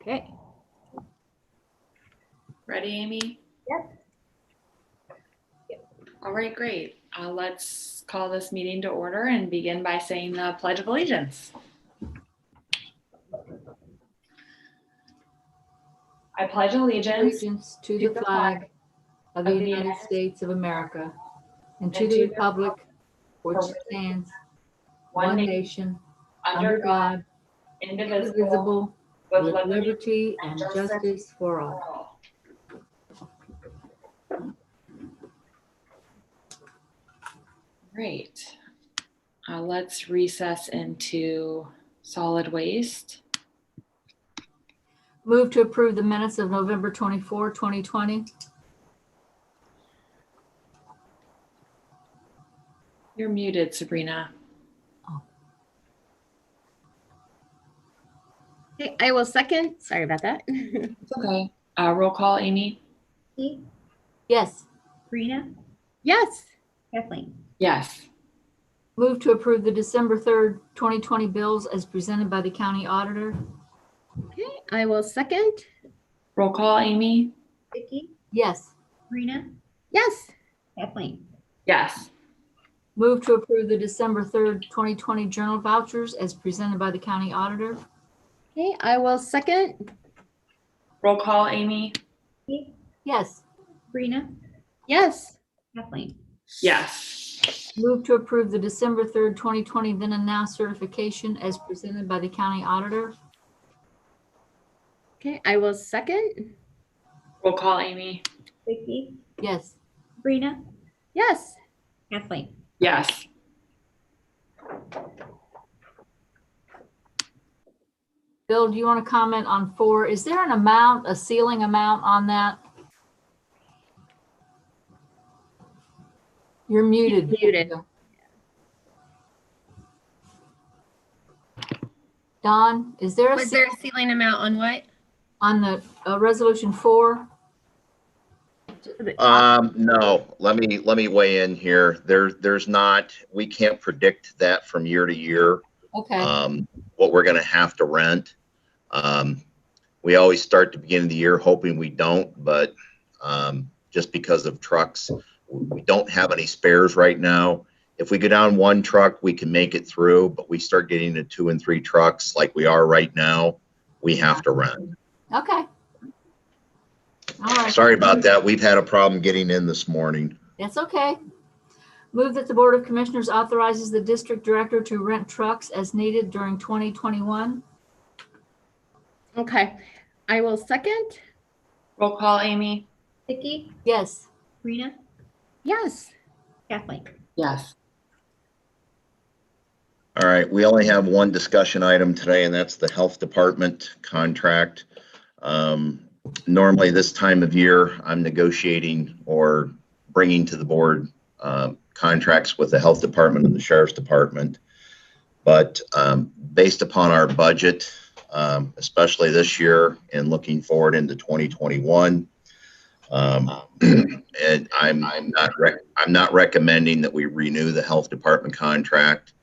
Okay. Ready, Amy? Yep. All right, great. Let's call this meeting to order and begin by saying the Pledge of Allegiance. I pledge allegiance Allegiance to the flag of the United States of America and to the republic which stands one nation under God, indivisible, with liberty and justice for all. Great. Let's recess into solid waste. Move to approve the minutes of November 24, 2020. You're muted, Sabrina. Okay, I will second. Sorry about that. It's okay. Roll call, Amy? Yes. Sabrina, Yes. Kathleen. Yes. Move to approve the December 3rd, 2020 bills as presented by the county auditor. Okay, I will second. Roll call, Amy? Vicky, Yes. Sabrina, Yes. Kathleen. Yes. Move to approve the December 3rd, 2020 journal vouchers as presented by the county auditor. Okay, I will second. Roll call, Amy? Vicky, Yes. Sabrina, Yes. Kathleen. Yes. Move to approve the December 3rd, 2020 then and now certification as presented by the county auditor. Okay, I will second. Roll call, Amy? Vicky, Yes. Sabrina, Yes. Kathleen. Yes. Bill, do you want to comment on 4? Is there an amount, a ceiling amount on that? You're muted. Muted. Don, is there a Was there a ceiling amount on what? on the resolution 4? No, let me weigh in here. There's not, we can't predict that from year to year, Okay. what we're gonna have to rent. We always start the beginning of the year hoping we don't, but just because of trucks, we don't have any spares right now. If we go down one truck, we can make it through, but we start getting to 2 and 3 trucks like we are right now, we have to rent. Okay. All right. Sorry about that. We've had a problem getting in this morning. That's okay. Move that the Board of Commissioners authorizes the district director to rent trucks as needed during 2021. Okay, I will second. Roll call, Amy? Vicky, Yes. Sabrina, Yes. Kathleen. Yes. All right, we only have one discussion item today, and that's the health department contract. Normally this time of year, I'm negotiating or bringing to the board contracts with the health department and the sheriff's department. But based upon our budget, especially this year and looking forward into 2021, and I'm not recommending that we renew the health department contract.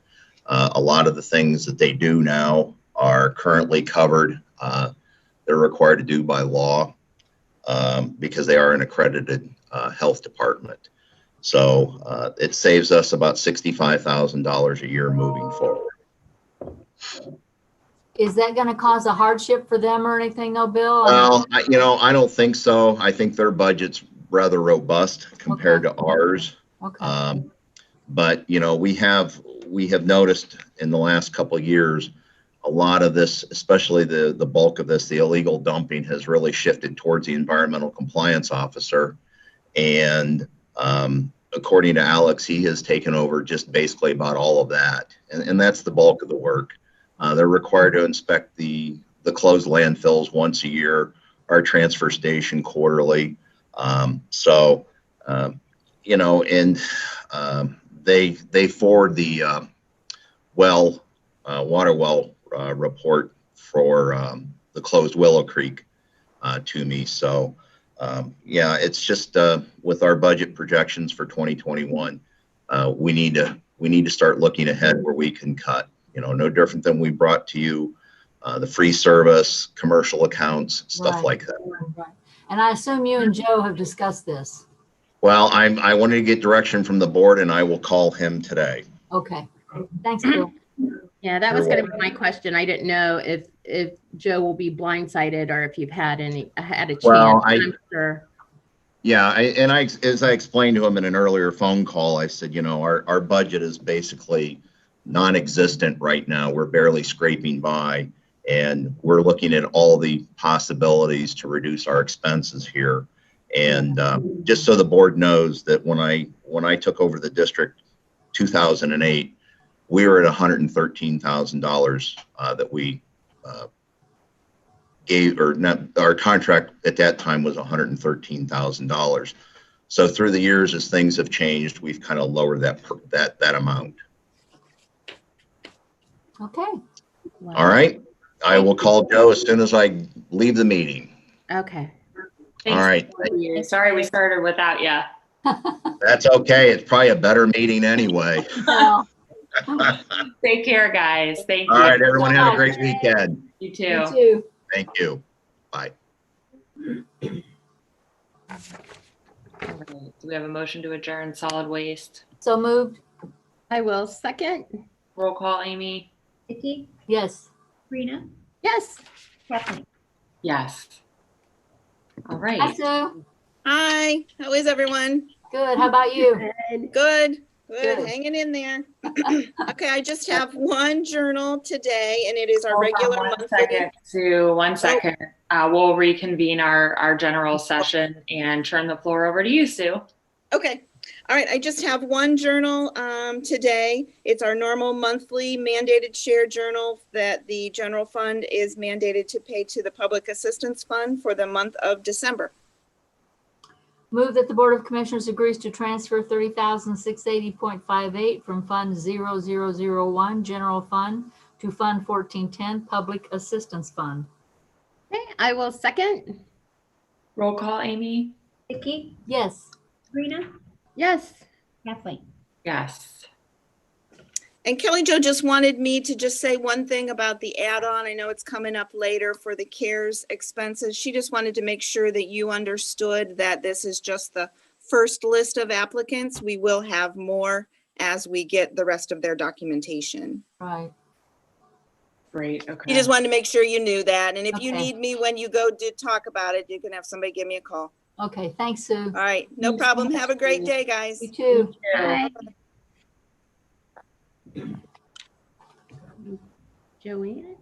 A lot of the things that they do now are currently covered. They're required to do by law because they are an accredited health department. So it saves us about $65,000 a year moving forward. Is that going to cause a hardship for them or anything though, Bill? Well, I don't think so. I think their budget's rather robust compared to ours. Okay. But we have noticed in the last couple of years, a lot of this, especially the bulk of this, the illegal dumping has really shifted towards the environmental compliance officer. And according to Alex, he has taken over just basically about all of that. And that's the bulk of the work. They're required to inspect the closed landfills once a year, our transfer station quarterly. And they forward the water well report for the closed Willow Creek to me. So yeah, it's just with our budget projections for 2021, we need to start looking ahead where we can cut. No different than we brought to you the free service, commercial accounts, stuff Right. like that. Right. And I assume you and Joe have discussed this. Well, I wanted to get direction from the board and I will call him today. Okay. Thanks, Bill. Yeah, that You're was going to be my question. I didn't know if Joe will be blindsided or if you've had a chance. Well, I'm sure. Yeah, as I explained to him in an earlier phone call, I said, you know, our budget is basically non-existent right now. We're barely scraping by, and we're looking at all the possibilities to reduce our expenses here. And just so the board knows that when I took over the district 2008, we were at $113,000 that we gave, or not, our contract at that time was $113,000. So through the years, as things have changed, we've kind of lowered that amount. Okay. Wow. All right. I will call Joe as soon as I leave the meeting. Okay. Thanks. All right. Sorry we started without you. That's okay. It's probably a better meeting anyway. Well, Take care, guys. Thank All you. right, everyone have a great weekend. You you too. too. Thank you. Bye. All right. Do we have a motion to adjourn solid waste? So moved? I will second. Roll call, Amy? Vicky, Yes. Sabrina, Yes. Kathleen. Yes. All Hi, right. Sue. Hi, how is everyone? Good. How about you? Good, Good. good, hanging in there. Okay, I just have one journal today and it is our Hold on regular one monthly. second, Sue, 1 second. We'll reconvene our general session and turn the floor over to you, Sue. Okay, all right, I just have one journal today. It's our normal monthly mandated share journal that the general fund is mandated to pay to the Public Assistance Fund for the month of December. Move that the Board of Commissioners agrees to transfer 30,680.58 from Fund 0001 General Fund to Fund 1410 Public Assistance Fund. Okay, I will second. Roll call, Amy? Vicky, Yes. Sabrina, Yes. Kathleen. Yes. And Kelly Jo just wanted me to just say one thing about the add-on. I know it's coming up later for the CARES expenses. She just wanted to make sure that you understood that this is just the first list of applicants. We will have more as we get the rest of their documentation. Right. Great, okay. You just wanted to make sure you knew that. And if you Okay. need me when you go to talk about it, you can have somebody give me a call. Okay. Thanks, Sue. All right, no problem. Have a great day, guys. You too. Bye. Joanne?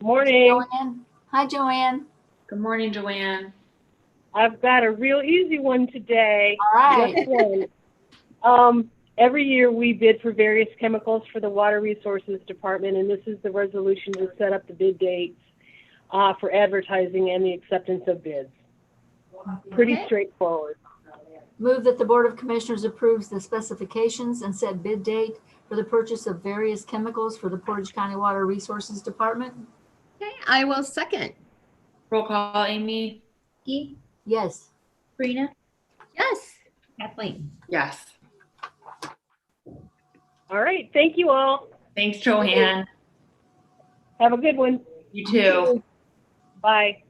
Morning. Joanne. Hi, Joanne. Good morning, Joanne. I've got a real easy one today. All right. Just one. Every year we bid for various chemicals for the Water Resources Department, and this is the resolution to set up the bid dates for advertising and the acceptance of bids. Pretty Okay. straightforward. Move that the Board of Commissioners approves the specifications and set bid date for the purchase of various chemicals for the Portage County Water Resources Department. Okay, I will second. Roll call, Amy? Vicky, Yes. Sabrina, Yes. Kathleen. Yes. All right, thank you all. Thanks, Joanne. Have a good one. You too. Bye.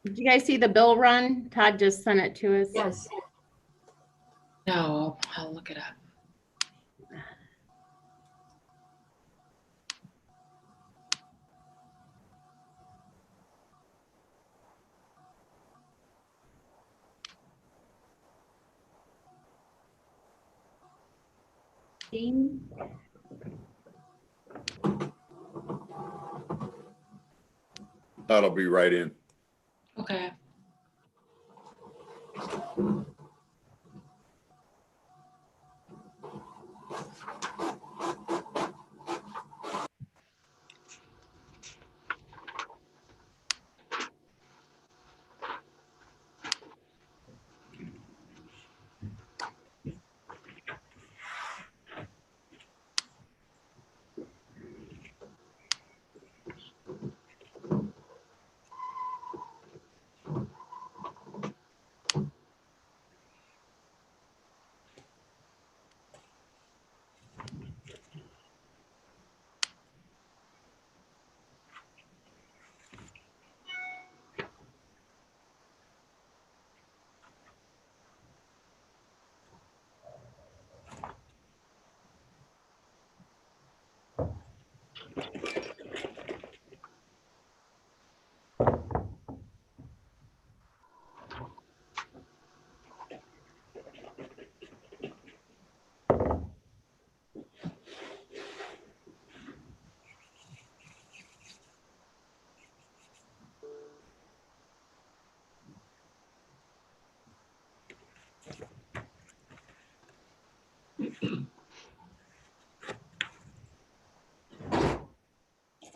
Did you guys see the bill run? Todd just sent it to us. Yes. No, I'll look it up. James, That'll be right in. Okay.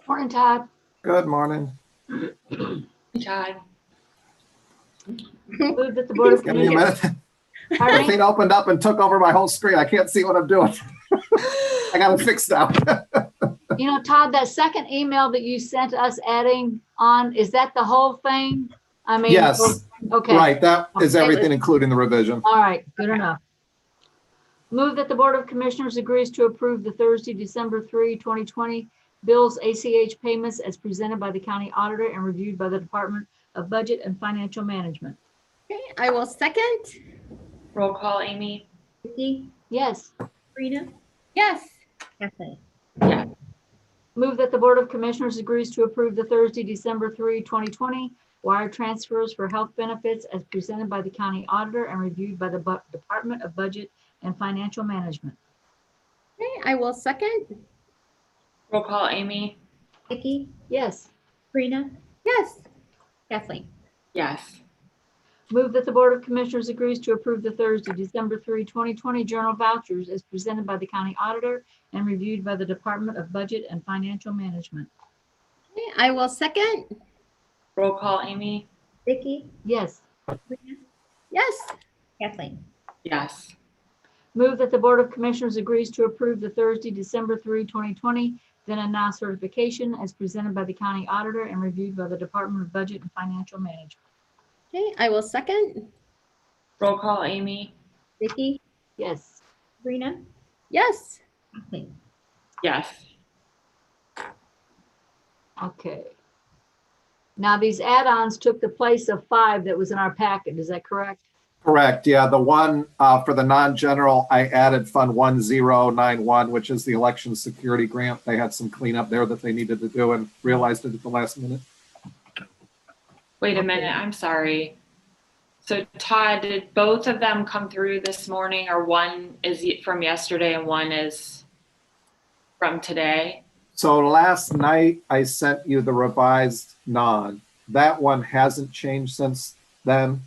Morning, Todd. Good morning. Todd. Move that the Board of Give me a Commissioners. minute. Pardon The me? thing opened up and took over my whole screen. I can't see what I'm doing. I got it fixed now. You know, Todd, that second email that you sent us adding on, is that the whole thing? I mean. Yes, Okay. right. That is Okay. everything, including the revision. All right, good enough. Move that the Board of Commissioners agrees to approve the Thursday, December 3, 2020 bills ACH payments as presented by the county auditor and reviewed by the Department of Budget and Financial Management. Okay, I will second. Roll call, Amy. Vicky, Yes. Sabrina, Yes. Kathleen. Move that the Board of Commissioners agrees to approve the Thursday, December 3, 2020 wire transfers for health benefits as presented by the county auditor and reviewed by the Department of Budget and Financial Management. Okay, I will second. Roll call, Amy. Vicky, Yes. Sabrina, Yes. Kathleen. Yes. Move that the Board of Commissioners agrees to approve the Thursday, December 3, 2020 journal vouchers as presented by the county auditor and reviewed by the Department of Budget and Financial Management. Okay, I will second. Roll call, Amy. Vicky, Yes. Sabrina, Yes. Kathleen. Yes. Move that the Board of Commissioners agrees to approve the Thursday, December 3, 2020 then and now certification as presented by the county auditor and reviewed by the Department of Budget and Financial Management. Okay, I will second. Roll call, Amy. Vicky, Yes. Sabrina, Yes. Kathleen. Yes. Okay. Now, these add-ons took the place of 5 that was in our packet. Is that correct? Correct. Yeah, the one for the non-general, I added Fund 1091, which is the election security grant. They had some cleanup there that they needed to do and realized it at the last minute. Wait a Okay. minute, I'm sorry. So Todd, did both of them come through this morning, or one is from yesterday and one is from today? So last night I sent you the revised non. That one hasn't changed since then,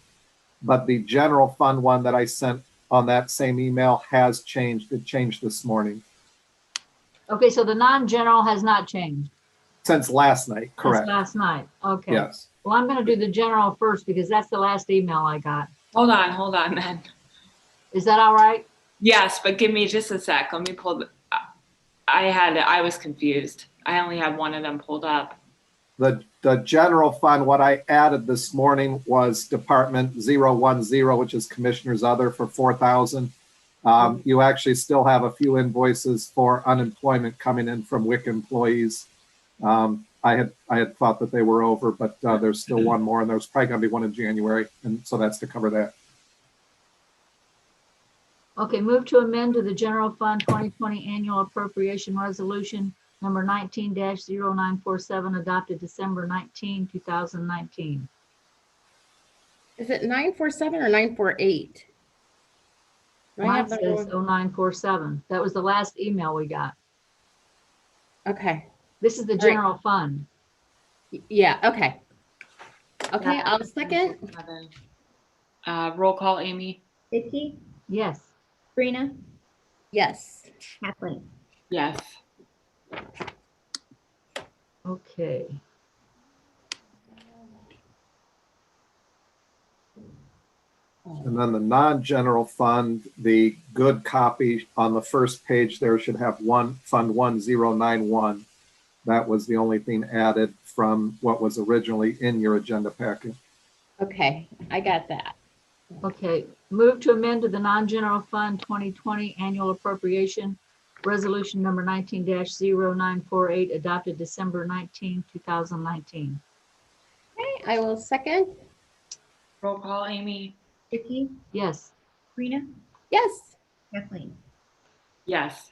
but the general fund one that I sent on that same email has changed. It changed this morning Okay, so the non-general has not changed. since last night. Since Correct. last night. Okay. Yes. Well, I'm going to do the general first because that's the last email I got. Hold on then. Is that all right? Yes, but give me just a sec. Let me pull I was confused. I only have one of them pulled up. The general fund, what I added this morning was Department 010, which is Commissioner's Other for 4,000. You actually still have a few invoices for unemployment coming in from WIC employees. I had thought that they were over, but there's still one more, and there's probably going to be one in January, and so that's to cover that. Okay, move to amend to the general fund 2020 annual appropriation resolution number 19-0947 adopted December 19, 2019. Is it 947 or 948? Do I Mine have the says wrong- 0947. That was the last email we got. Okay. This is the right. general fund. Yeah, okay. Okay, Yeah. I'll second. Roll call, Amy. Vicky, Yes. Sabrina, Yes. Kathleen. Yes. Okay. And then the non-general fund, the good copy on the first page there should have Fund 1091. That was the only thing added from what was originally in your agenda packet. Okay, I got that. Okay, move to amend to the non-general fund 2020 annual appropriation resolution number 19-0948 adopted December 19, 2019. Okay, I will second. Roll call, Amy. Vicky, Yes. Sabrina, Yes. Kathleen. Yes.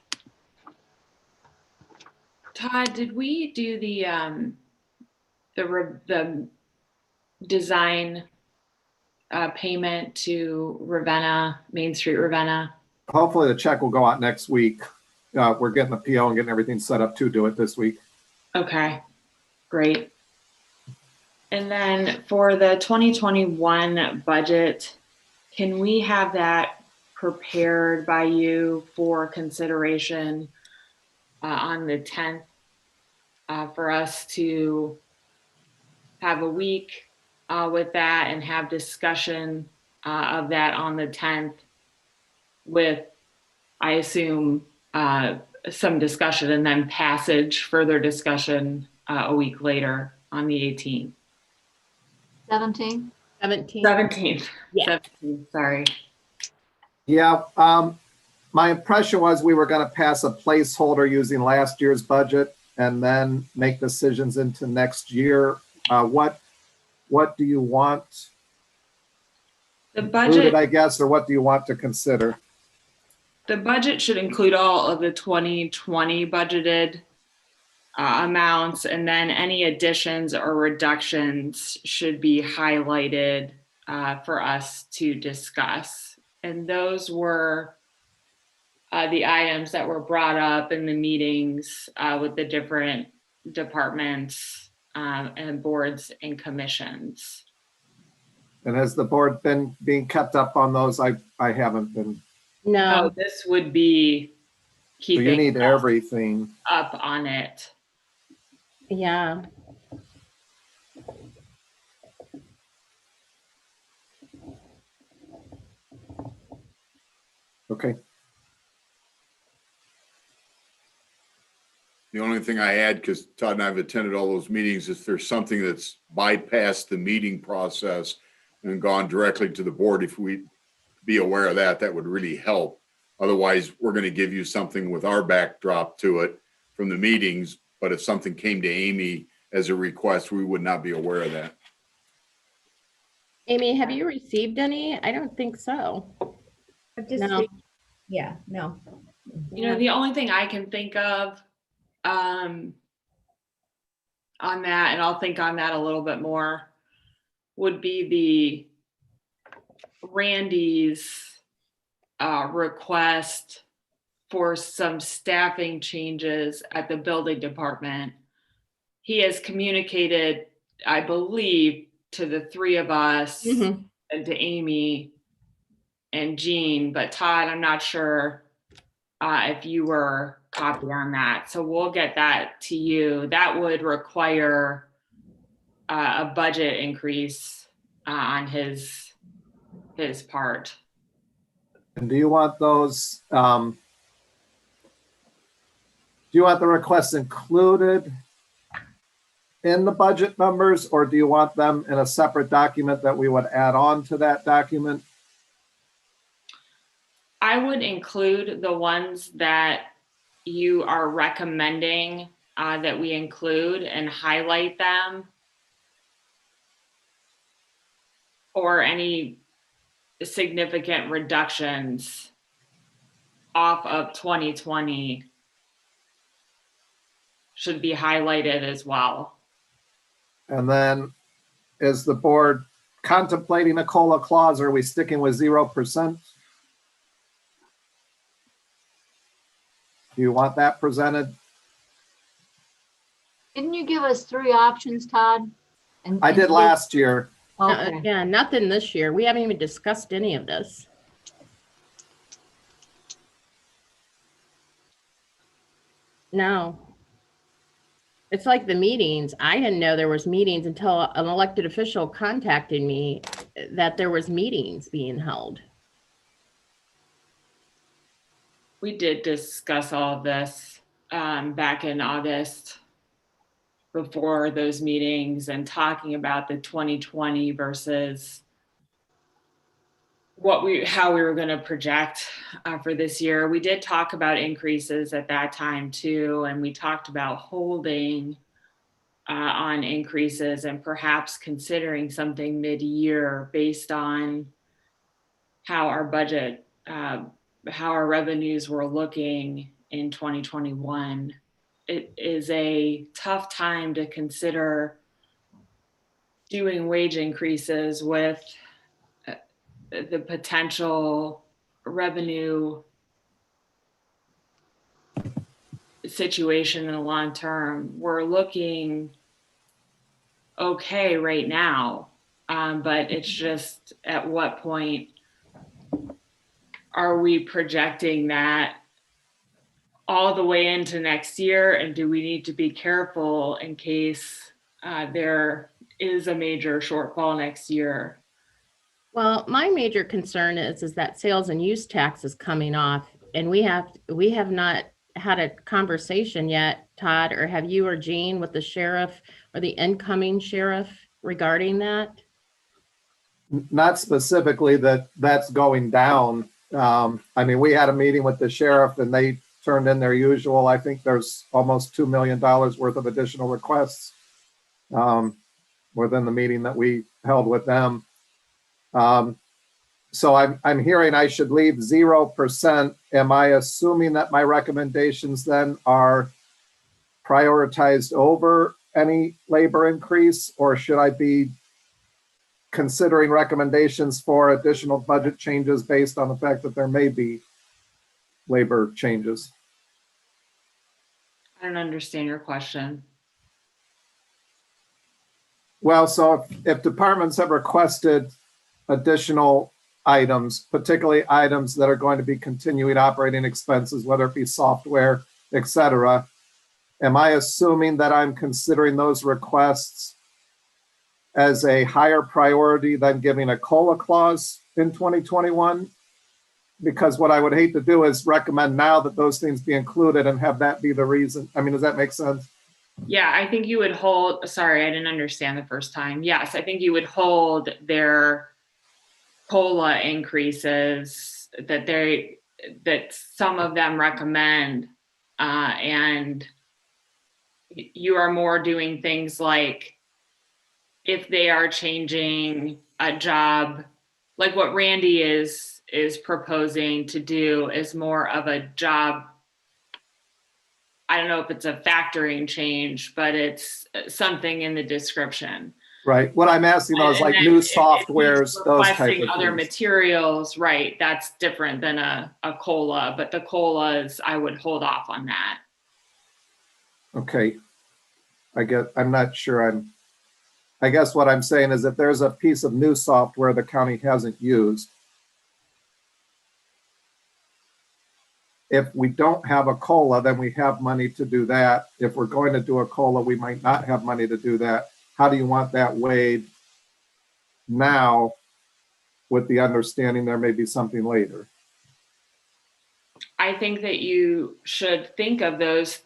Todd, did we do the design payment to Ravenna, Main Street Ravenna? Hopefully the check will go out next week. We're getting the PO and getting everything set up to do it this week. Okay, great. And then for the 2021 budget, can we have that prepared by you for consideration on the 10th for us to have a week with that and have discussion of that on the 10th with, I assume, some discussion and then passage, further discussion a week later on the 18th. 17? 17. 17th. Yeah. 17th, sorry. Yeah, my impression was we were going to pass a placeholder using last year's budget and then make decisions into next year. What do you want? The Included, budget, I guess, or what do you want to consider? the budget should include all of the 2020 budgeted amounts, and then any additions or reductions should be highlighted for us to discuss. And those were the items that were brought up in the meetings with the different departments and boards and commissions. And has the board been being kept up on those? I haven't been. No, So this would be So you keeping need everything. up on it. yeah. Okay. The only thing I add, because Todd and I have attended all those meetings, if there's something that's bypassed the meeting process and gone directly to the board, if we be aware of that, that would really help. Otherwise, we're going to give you something with our backdrop to it from the meetings, but if something came to Amy as a request, we would not be aware of that. Amy, have you received any? I don't think so. I've just, No. yeah, no. You know, the only thing I can think of on that, and I'll think on that a little bit more, would be the Randy's request for some staffing changes at the building department. He has communicated, I believe, to the three of us Mhm. and to Amy and Jean, but Todd, I'm not sure if you were copied on that. So we'll get that to you. That would require a budget increase on his part. And do you want those, do you want the requests included in the budget numbers, or do you want them in a separate document that we would add on to that document? I would include the ones that you are recommending that we include and highlight them, or any significant reductions off of 2020 should be highlighted as well. And then is the board contemplating a COLA clause, or are we sticking with 0%? Do you want that presented? Didn't you give us 3 options, Todd? I did last year. Okay. Yeah, nothing this year. We haven't even discussed any of this. No. It's like the meetings. I didn't know there was meetings until an elected official contacted me that there was meetings being held. We did discuss all of this back in August before those meetings and talking about the 2020 versus how we were going to project for this year. We did talk about increases at that time too, and we talked about holding on increases and perhaps considering something mid-year based on how our budget, how our revenues were looking in 2021, it is a tough time to consider doing wage increases with the potential revenue situation in the long term. We're looking okay right now, but it's just at what point are we projecting that all the way into next year, and do we need to be careful in case there is a major shortfall next year? Well, my major concern is that sales and use tax is coming off, and we have not had a conversation yet, Todd, or have you or Jean with the sheriff or the incoming sheriff regarding that? Not specifically that's going down. I mean, we had a meeting with the sheriff and they turned in their usual. I think there's almost $2 million worth of additional requests within the meeting that we held with them. So I'm hearing I should leave 0%. Am I assuming that my recommendations then are prioritized over any labor increase, or should I be considering recommendations for additional budget changes based on the fact that there may be labor changes? I don't understand your question. Well, so if departments have requested additional items, particularly items that are going to be continuing operating expenses, whether it be software, et cetera, am I assuming that I'm considering those requests as a higher priority than giving a COLA clause in 2021? Because what I would hate to do is recommend now that those things be included and have that be the reason. I mean, does that make sense? Yeah, I think you would hold, sorry, I didn't understand the first time. Yes, I think you would hold their COLA increases that some of them recommend, and you are more doing things like if they are changing a job, like what Randy is proposing to do is more of a job. I don't know if it's a factoring change, but it's something in the description. Right. What I'm asking though is like new softwares, those type Requesting of other things. materials, right? That's different than a COLA, but the COLAs, I would hold off on that. Okay. I'm not sure I guess what I'm saying is if there's a piece of new software the county hasn't used, if we don't have a COLA, then we have money to do that. If we're going to do a COLA, we might not have money to do that. How do you want that weighed now with the understanding there may be something later? I think that you should think of those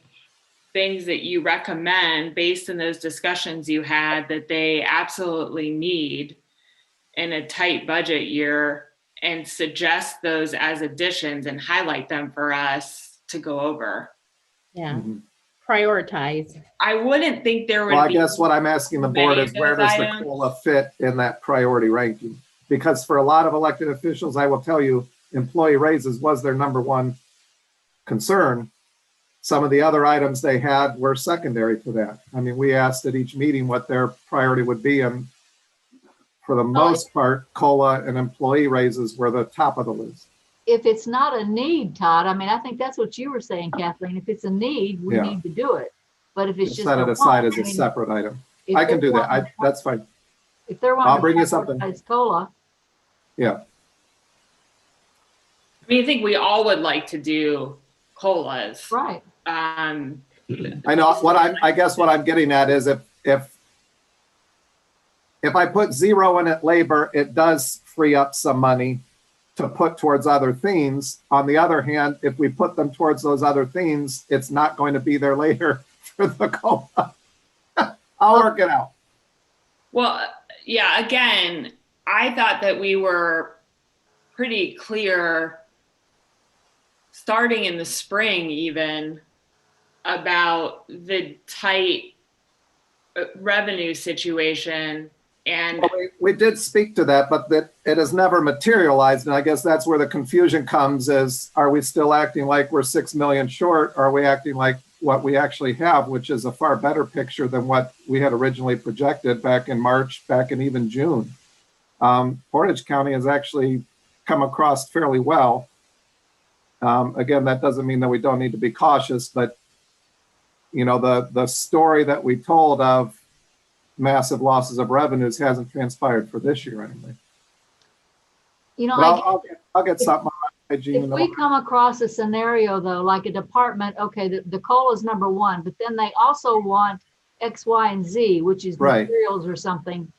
things that you recommend based on those discussions you had that they absolutely need in a tight budget year, and suggest those as additions and highlight them for us to go over. Yeah, Mhm. prioritize. I wouldn't think there would be. Well, I guess what I'm asking the board many is of where those does the items. COLA fit in that priority ranking? Because for a lot of elected officials, I will tell you, employee raises was their number one concern. Some of the other items they had were secondary to that. I mean, we asked at each meeting what their priority would be, and for the most part, COLA and employee raises were the top of the list. If it's not a need, Todd, I mean, I think that's what you were saying, Kathleen. If it's a need, we Yeah. need to do it. But if it's just Set a it aside want, as a I mean, separate item. if I can they're do that. wanting- That's fine. If they're I'll wanting bring you to something. prioritize COLA, Yeah. I mean, I think we all would like to do COLAs. right? Um, I know I guess what I'm getting at is if I put 0 in at labor, it does free up some money to put towards other things. On the other hand, if we put them towards those other things, it's not going to be there later for the COLA. I'll work it out. well, yeah, again, I thought that we were pretty clear starting in the spring even about the tight revenue situation. And Well, we did speak to that, but that it has never materialized. And I guess that's where the confusion comes is, are we still acting like we're 6 million short? Or are we acting like what we actually have, which is a far better picture than what we had originally projected back in March, back in even June. Portage County has actually come across fairly well. Again, that doesn't mean that we don't need to be cautious, but you know, the story that we told of massive losses of revenues hasn't transpired for this year anyway. You know, But I'll get something. if we come across a scenario though, like a department, okay, the COLA is number one, but then they also want X, Y, and Z, which is Right. materials or something.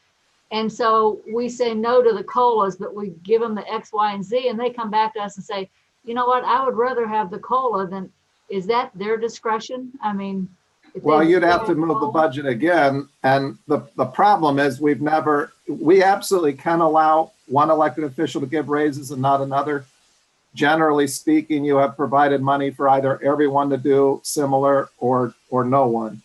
And so we say no to the COLAs, but we give them the X, Y, and Z, and they come back to us and say, you know what, I would rather have the COLA than, is that their discretion? I mean. if they- Well, you'd have to move the budget again. And the problem is we absolutely can allow one elected official to give raises and not another. Generally speaking, you have provided money for either everyone to do similar or no one.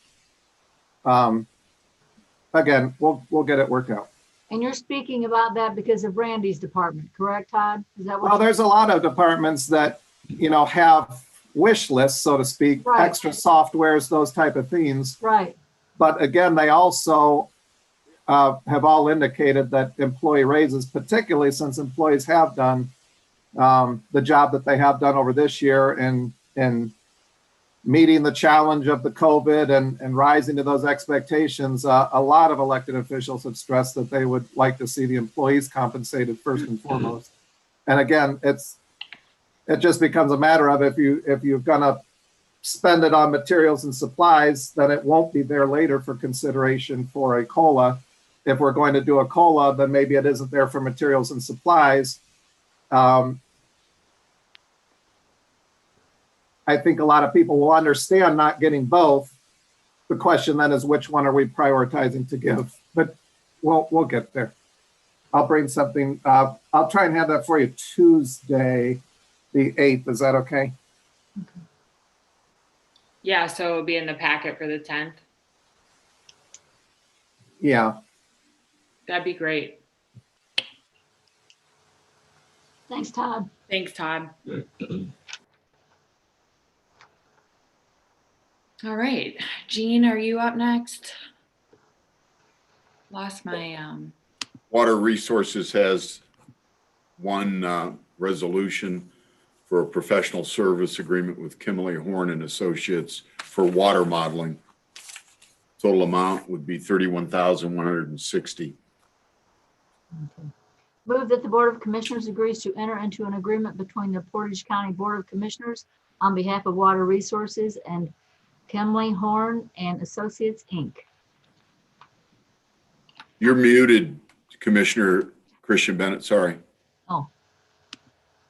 Again, we'll get it worked out. And you're speaking about that because of Randy's department, correct, Todd? Is that what? Well, there's a lot of departments that, you know, have wish lists, so to speak, Right. extra softwares, those type of things. Right, But again, they also have all indicated that employee raises, particularly since employees have done the job that they have done over this year in meeting the challenge of the COVID and rising to those expectations. A lot of elected officials have stressed that they would like to see the employees compensated first and foremost. And again, it just becomes a matter of if you're gonna spend it on materials and supplies, then it won't be there later for consideration for a COLA. If we're going to do a COLA, then maybe it isn't there for materials and supplies. I think a lot of people will understand not getting both. The question then is, which one are we prioritizing to give? But we'll get there. I'll bring something. I'll try and have that for you Tuesday, the 8th. Is that okay? Yeah, so it'll be in the packet for the 10th. Yeah. That'd be great. thanks, Todd. Thanks, Todd. All right, Jean, are you up next? Lost my, Water Resources has one resolution for a professional service agreement with Kimberly Horn and Associates for water modeling. Total amount would be $31,160. Move that the Board of Commissioners agrees to enter into an agreement between the Portage County Board of Commissioners on behalf of Water Resources and Kemley Horn and Associates, Inc. You're muted, Commissioner Christian Bennett, sorry.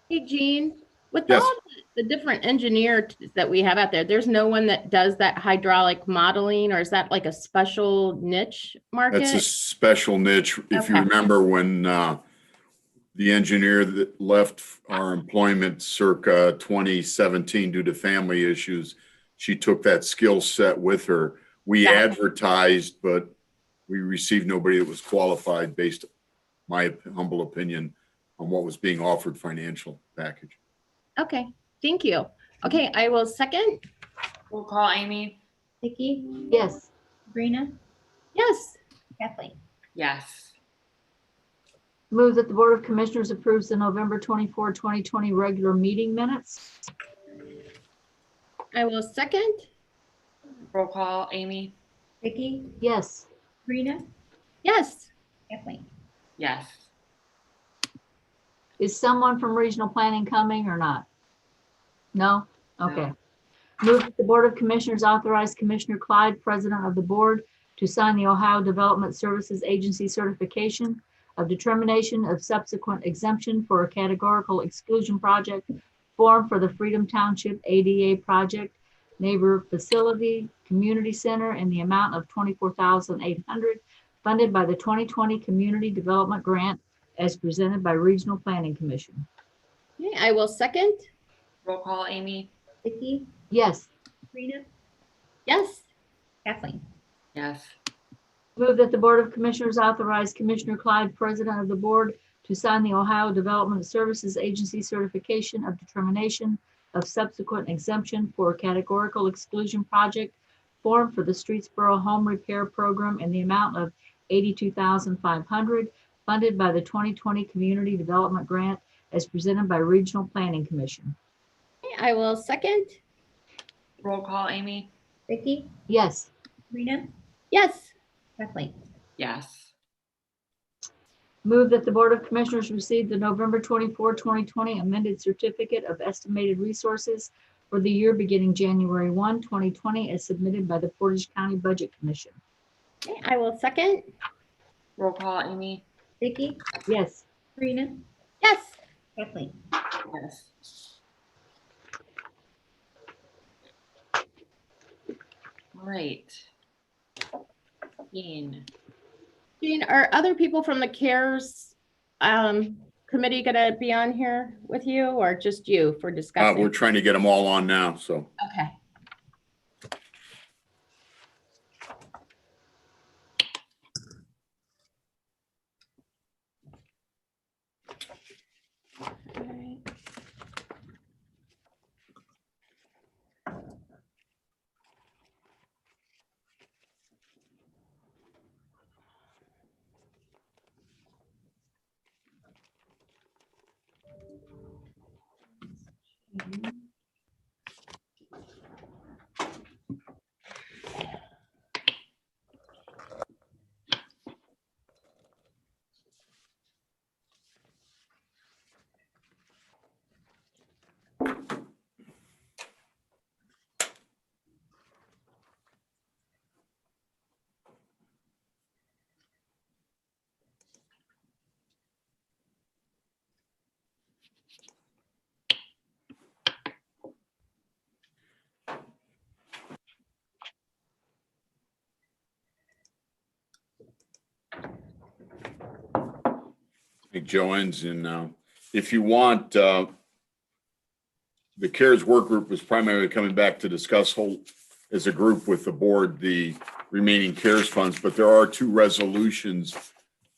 Hey, Jean, with Yes. all the different engineers that we have out there, there's no one that does that hydraulic modeling, or is that like a special niche market? That's a special niche. If you Okay. remember when the engineer that left our employment circa 2017 due to family issues, she took that skill set with her. We Got it. advertised, but we received nobody that was qualified based, my humble opinion, on what was being offered financial package. Okay, thank you. Okay, I will second. roll call, Amy? Vicky, Yes, Sabrina, Yes, Kathleen. Yes. move that the Board of Commissioners approves the November 24, 2020 regular meeting minutes. I will second. Roll call, Amy? Vicky, Yes, Sabrina, Yes, Kathleen. Yes. is someone from Regional Planning coming or not? No? Okay. Move that the Board of Commissioners authorize Commissioner Clyde, President of the Board, to sign the Ohio Development Services Agency certification of determination of subsequent exemption for a categorical exclusion project form for the Freedom Township ADA project neighbor facility community center in the amount of $24,800 funded by the 2020 Community Development Grant as presented by Regional Planning Commission. okay, I will second. Roll call, Amy? Vicky, Yes. Sabrina, Yes, Kathleen. Yes. Move that the Board of Commissioners authorize Commissioner Clyde, President of the Board, to sign the Ohio Development Services Agency certification of determination of subsequent exemption for categorical exclusion project form for the Streetsboro Home Repair Program in the amount of $82,500, funded by the 2020 Community Development Grant as presented by Regional Planning Commission. I will second. Roll call, Amy? Vicky, Yes. Sabrina, Yes. Kathleen. Yes. Move that the Board of Commissioners receive the November 24, 2020 amended certificate of estimated resources for the year beginning January 1, 2020, as submitted by the Portage County Budget Commission. Okay, I will second. Roll call, Amy? Vicky, Yes. Sabrina, Yes. Kathleen. Yes. All right. Jean. Jean, are other people from the CARES committee gonna be on here with you or just you for discussing? We're trying to get them all on now, so. Okay. All right. I think Joanne's in now. If you want, the CARES work group is primarily coming back to discuss whole, as a group with the board, the remaining CARES funds, but there are two resolutions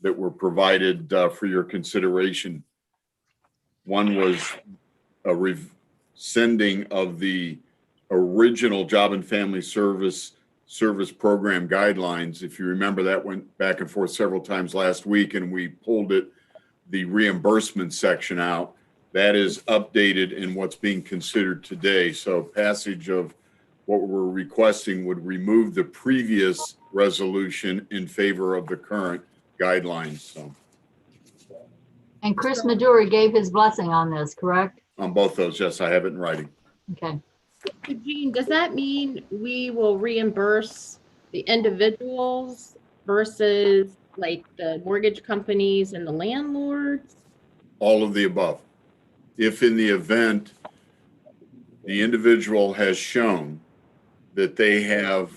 that were provided for your consideration. One was a rescinding of the original Job and Family Service Program guidelines. If you remember, that went back and forth several times last week, and we pulled the reimbursement section out. That is updated in what's being considered today. So passage of what we're requesting would remove the previous resolution in favor of the current guidelines. So And Chris Maduri gave his blessing on this, correct? on both those, yes, I have it in writing. Okay. So Jean, does that mean we will reimburse the individuals versus like the mortgage companies and the landlords? All of the above. If in the event the individual has shown that they have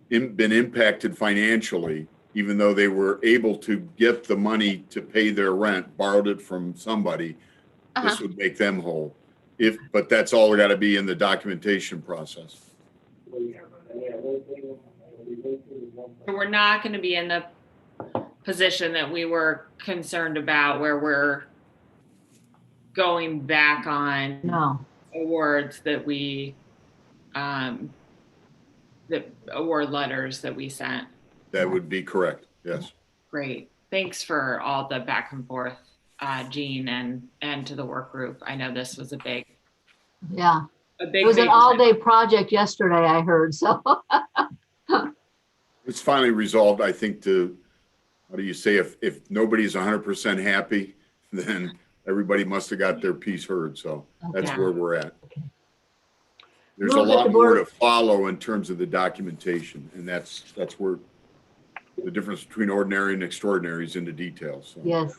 been impacted financially, even though they were able to get the money to pay their rent, borrowed it from somebody, this would make them whole. But that's all got to be in the documentation process. So we're not going to be in the position that we were concerned about where we're going back on No. awards that we, the award letters that we sent. That would be correct, yes. Great. Thanks for all the back and forth, Jean, and to the work group. I know this was a big. Yeah. A big. It was an big all-day project yesterday, I heard, so. It's finally resolved, I think, to, how do you say, if nobody's 100% happy, then everybody must have got their piece heard. So that's Okay. where we're at. There's a Move that lot the more board- to follow in terms of the documentation, and that's where the difference between ordinary and extraordinary is in the details. So, Yes.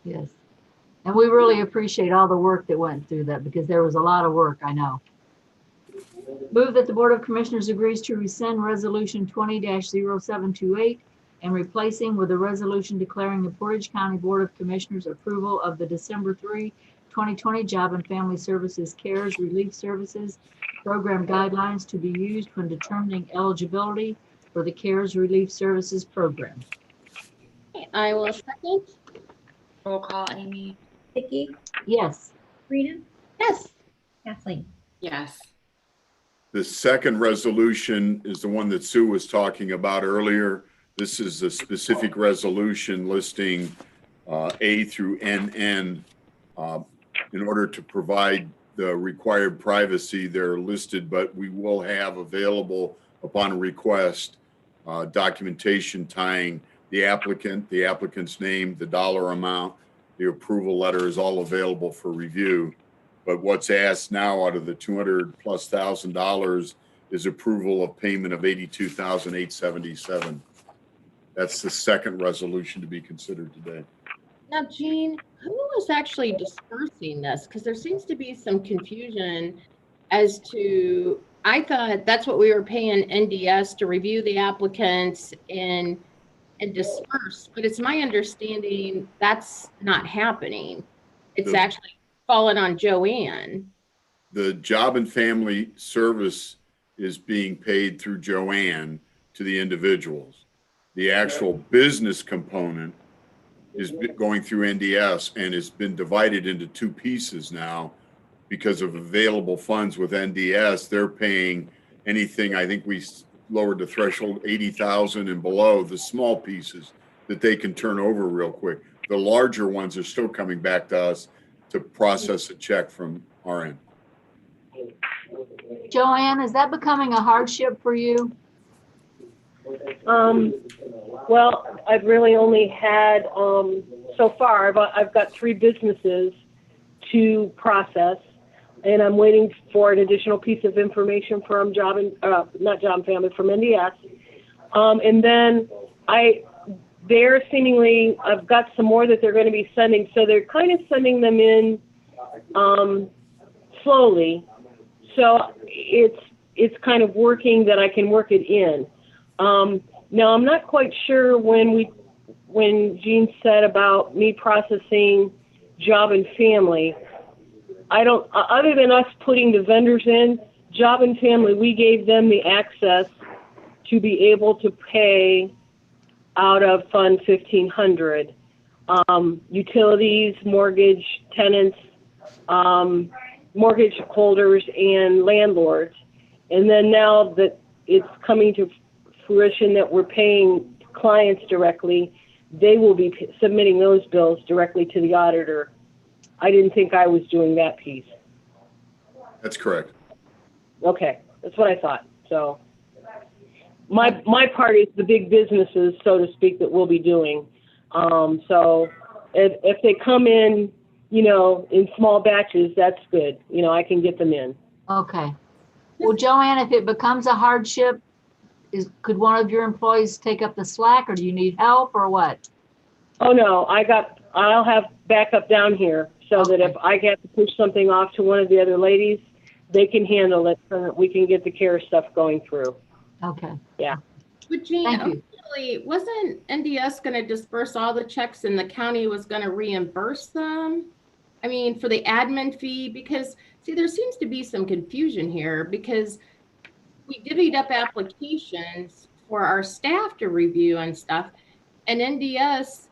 Yes. And we really appreciate all the work that went through that because there was a lot of work, I know. Move that the Board of Commissioners agrees to rescind Resolution 20-0728 and replacing with a resolution declaring the Portage County Board of Commissioners approval of the December 3, 2020 Job and Family Services CARES Relief Services Program guidelines to be used when determining eligibility for the CARES Relief Services Program. I will second. Roll call, Amy. Vicky, Yes. Sabrina, Yes. Kathleen. Yes. The second resolution is the one that Sue was talking about earlier. This is a specific resolution listing A through NN. In order to provide the required privacy, they're listed, but we will have available upon request documentation tying the applicant, the applicant's name, the dollar amount, the approval letter is all available for review. But what's asked now out of the $200,000+ is approval of payment of $82,877. That's the second resolution to be considered today. Now, Jean, who is actually dispersing this? Because there seems to be some confusion as to, I thought that's what we were paying NDS to review the applicants and disperse, but it's my understanding that's not happening. It's actually fallen on Joanne. The Job and Family Service is being paid through Joanne to the individuals. The actual business component is going through NDS and has been divided into two pieces now because of available funds with NDS. They're paying anything, I think we lowered the threshold 80,000 and below, the small pieces that they can turn over real quick. The larger ones are still coming back to us to process a check from our end. Joanne, is that becoming a hardship for you? Well, I've really only had, so far, I've got 3 businesses to process, and I'm waiting for an additional piece of information from not Job and Family, from NDS. And then they're seemingly, I've got some more that they're going to be sending, so they're kind of sending them in slowly. So it's kind of working that I can work it in. Now, I'm not quite sure when Jean said about me processing Job and Family, other than us putting the vendors in, Job and Family, we gave them the access to be able to pay out of Fund 1500. Utilities, mortgage tenants, mortgage holders, and landlords. And then now that it's coming to fruition that we're paying clients directly, they will be submitting those bills directly to the auditor. I didn't think I was doing that piece. That's correct. Okay, that's what I thought. So my part is the big businesses, so to speak, that we'll be doing. So if they come in, in small batches, that's good. I can get them in. Okay. Well, Joanne, if it becomes a hardship, could one of your employees take up the slack, or do you need help, or what? Oh, no, I'll have backup down here so that if I get to push something off to one of the other ladies, they can handle it so that we can get the care stuff going through. Okay. Yeah. But Jean, Thank you. originally, wasn't NDS going to disperse all the checks and the county was going to reimburse them? I mean, for the admin fee, because see, there seems to be some confusion here because we divvied up applications for our staff to review and stuff, and NDS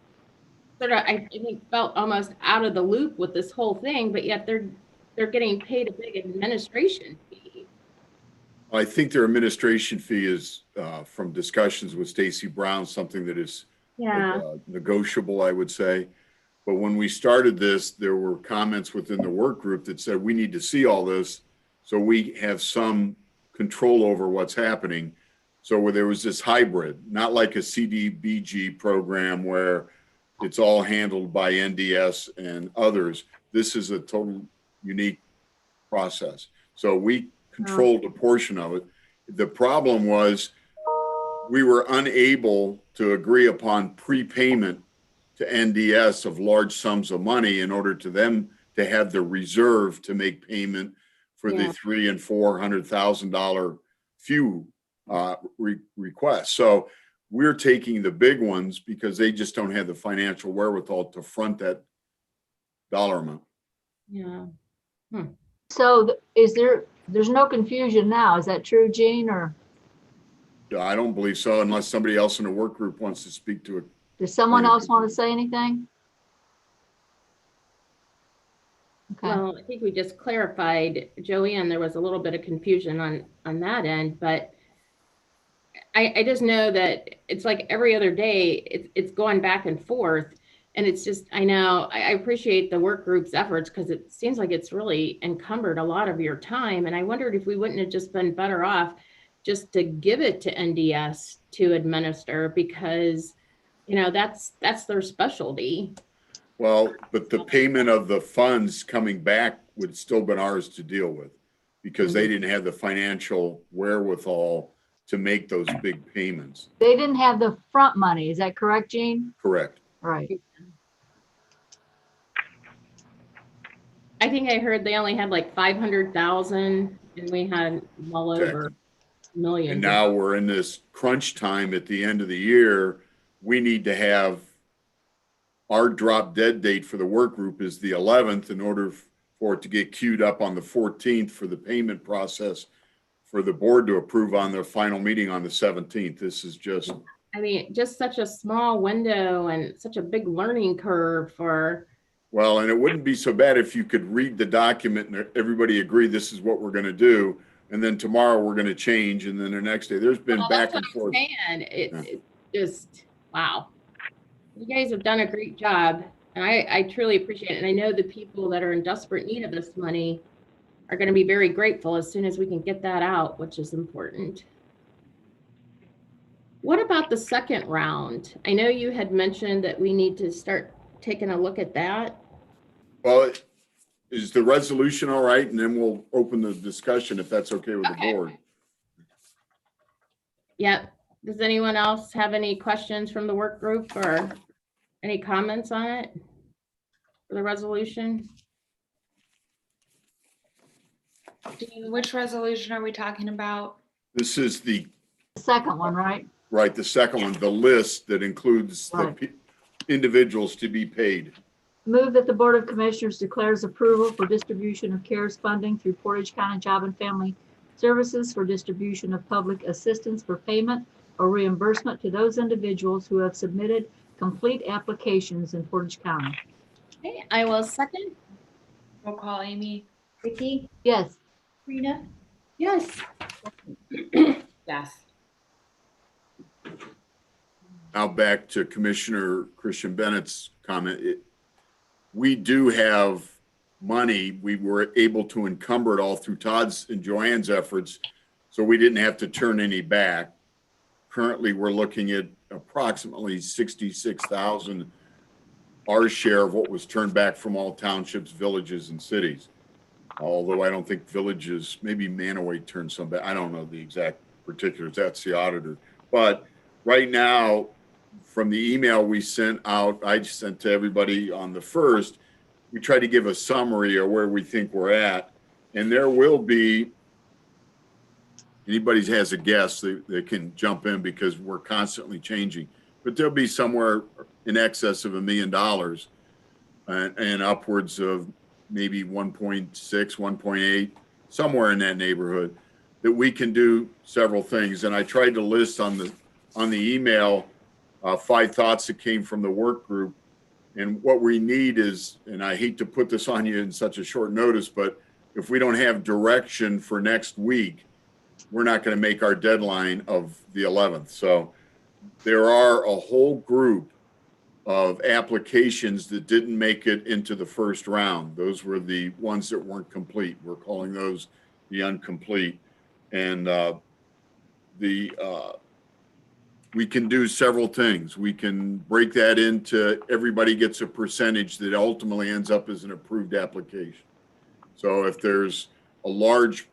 sort of, I think, felt almost out of the loop with this whole thing, but yet they're getting paid a big administration fee. I think their administration fee is, from discussions with Stacy Brown, something that is negotiable, I would say. But when we started this, there were comments within the work group that said we need to see all this so we have some control over what's happening. So where there was this hybrid, not like a CDBG program where it's all handled by NDS and others. This is a total unique process. So we controlled a portion of it. The problem was we were unable to agree upon prepayment to NDS of large sums of money in order to them to have the reserve to make payment for the $300,000 and $400,000 few requests. So we're taking the big ones because they just don't have the financial wherewithal to front that dollar amount. Yeah. So there's no confusion now. Is that true, Jean, or? I don't believe so, unless somebody else in the work group wants to speak to it. Does someone else want to say anything? Okay. Well, I think we just clarified, Joanne, there was a little bit of confusion on that end, but I just know that it's like every other day, it's going back and forth. And it's just, I know, I appreciate the work group's efforts because it seems like it's really encumbered a lot of your time. And I wondered if we wouldn't have just been better off just to give it to NDS to administer because, you know, that's their specialty. Well, but the payment of the funds coming back would still been ours to deal with because they didn't have the financial wherewithal to make those big payments. They didn't have the front money. Is that correct, Jean? Correct. Right. I think I heard they only had like 500,000 and we had well over millions. And now we're in this crunch time at the end of the year. We need to have our drop dead date for the work group is the 11th in order for it to get queued up on the 14th for the payment process for the board to approve on their final meeting on the 17th. This is just, I mean, just such a small window and such a big learning curve for. well, and it wouldn't be so bad if you could read the document and everybody agree this is what we're going to do. And then tomorrow we're going to change. And then the next day, there's been Well, back that's and what I'm forth. saying. It's just, wow. You guys have done a great job. And I truly appreciate it. And I know the people that are in desperate need of this money are going to be very grateful as soon as we can get that out, which is important. What about the second round? I know you had mentioned that we need to start taking a look at that. Well, is the resolution all right? And then we'll open the discussion if that's okay with the Okay. board. Yep. Does anyone else have any questions from the work group or any comments on it? For the resolution? Jean, which resolution are we talking about? This is the, The second one, right? right, the second one, the list that includes the Right. individuals to be paid. Move that the Board of Commissioners declares approval for distribution of CARES funding through Portage County Job and Family Services for distribution of public assistance for payment or reimbursement to those individuals who have submitted complete applications in Portage County. Okay, I will second. Roll call, Amy. Vicky, Yes. Sabrina, Yes. Yes. Now back to Commissioner Christian Bennett's comment. We do have money. We were able to encumber it all through Todd's and Joanne's efforts, so we didn't have to turn any back. Currently, we're looking at approximately 66,000, our share of what was turned back from all townships, villages, and cities. Although I don't think villages, maybe Manaway turned some back. I don't know the exact particulars. That's the auditor. But right now, from the email we sent out, I sent to everybody on the 1st, we tried to give a summary of where we think we're at. And there will be, anybody has a guess, they can jump in because we're constantly changing. But there'll be somewhere in excess of $1 million and upwards of maybe 1.6, 1.8, somewhere in that neighborhood that we can do several things. And I tried to list on the email 5 thoughts that came from the work group. And what we need is, and I hate to put this on you in such a short notice, but if we don't have direction for next week, we're not going to make our deadline of the 11th. So there are a whole group of applications that didn't make it into the first round. Those were the ones that weren't complete. We're calling those the incomplete. And we can do several things. We can break that into everybody gets a percentage that ultimately ends up as an approved application. So if there's a large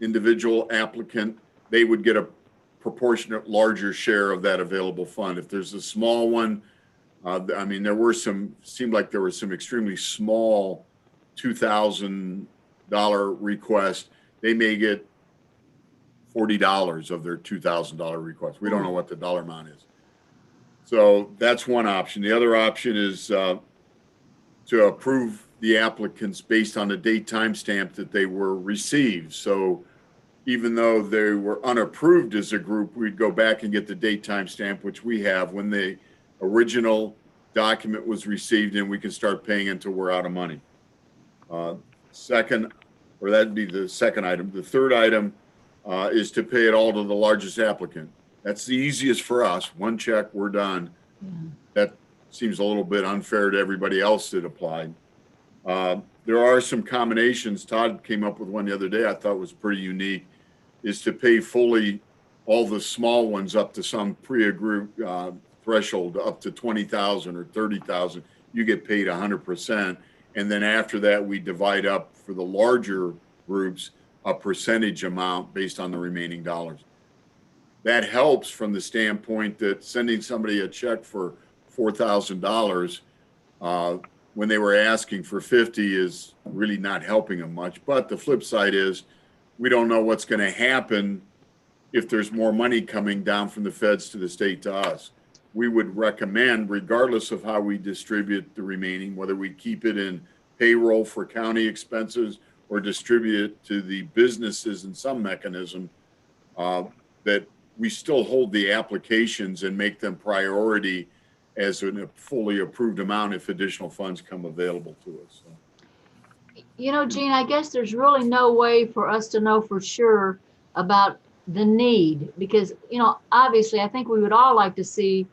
individual applicant, they would get a proportionate larger share of that available fund. If there's a small one, I mean, seemed like there were some extremely small $2,000 requests. They may get $40 of their $2,000 request. We don't know what the dollar amount is. So that's one option. The other option is to approve the applicants based on the date timestamp that they were received. So even though they were unapproved as a group, we'd go back and get the date timestamp, which we have when the original document was received, and we can start paying until we're out of money. Second, or that'd be the second item. The third item is to pay it all to the largest applicant. That's the easiest for us. One check, we're done. That seems a little bit unfair to everybody else that applied. There are some combinations. Todd came up with one the other day I thought was pretty unique, is to pay fully all the small ones up to some pre-agreed threshold, up to 20,000 or 30,000. You get paid 100%. And then after that, we divide up for the larger groups a percentage amount based on the remaining dollars. That helps from the standpoint that sending somebody a check for $4,000 when they were asking for 50 is really not helping them much. But the flip side is we don't know what's going to happen if there's more money coming down from the feds to the state to us. We would recommend, regardless of how we distribute the remaining, whether we keep it in payroll for county expenses or distribute it to the businesses in some mechanism, that we still hold the applications and make them priority as a fully approved amount if additional funds come available to us. So. You know, Gene, I guess there's really no way for us to know for sure about the need, because, you know, obviously I think we would all like to see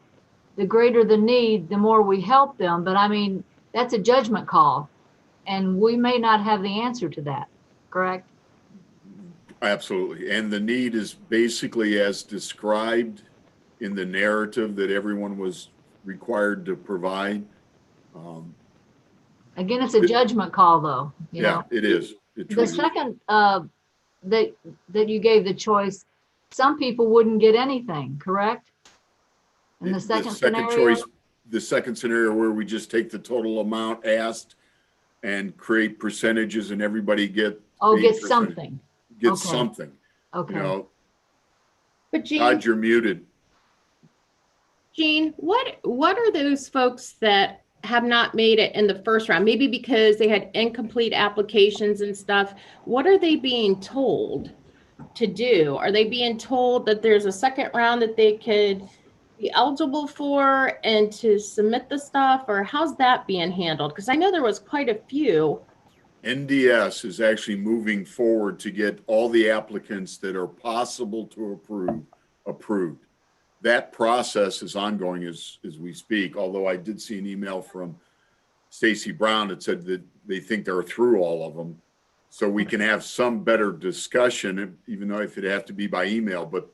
the greater the need, the more we help them. But I mean, that's a judgment call and we may not have the answer to that, correct? Absolutely. And the need is basically as described in the narrative that everyone was required to provide. Again, it's a judgment call though. You know? It is. It The truly is. second that you gave the choice, some people wouldn't get anything, correct? In the second scenario? Choice, the second scenario where we just take the total amount asked and create percentages and everybody get. Get something. Get Okay. something. Okay. You know, But Gene, Todd, you're muted. Gene, what are those folks that have not made it in the first round? Maybe because they had incomplete applications and stuff. What are they being told to do? Are they being told that there's a second round that they could be eligible for and to submit the stuff, or how's that being handled? Because I know there was quite a few. NDS is actually moving forward to get all the applicants that are possible to approve approved. That process is ongoing as we speak, although I did see an email from Stacy Brown that said that they think they're through all of them. So we can have some better discussion, even though if it have to be by email, but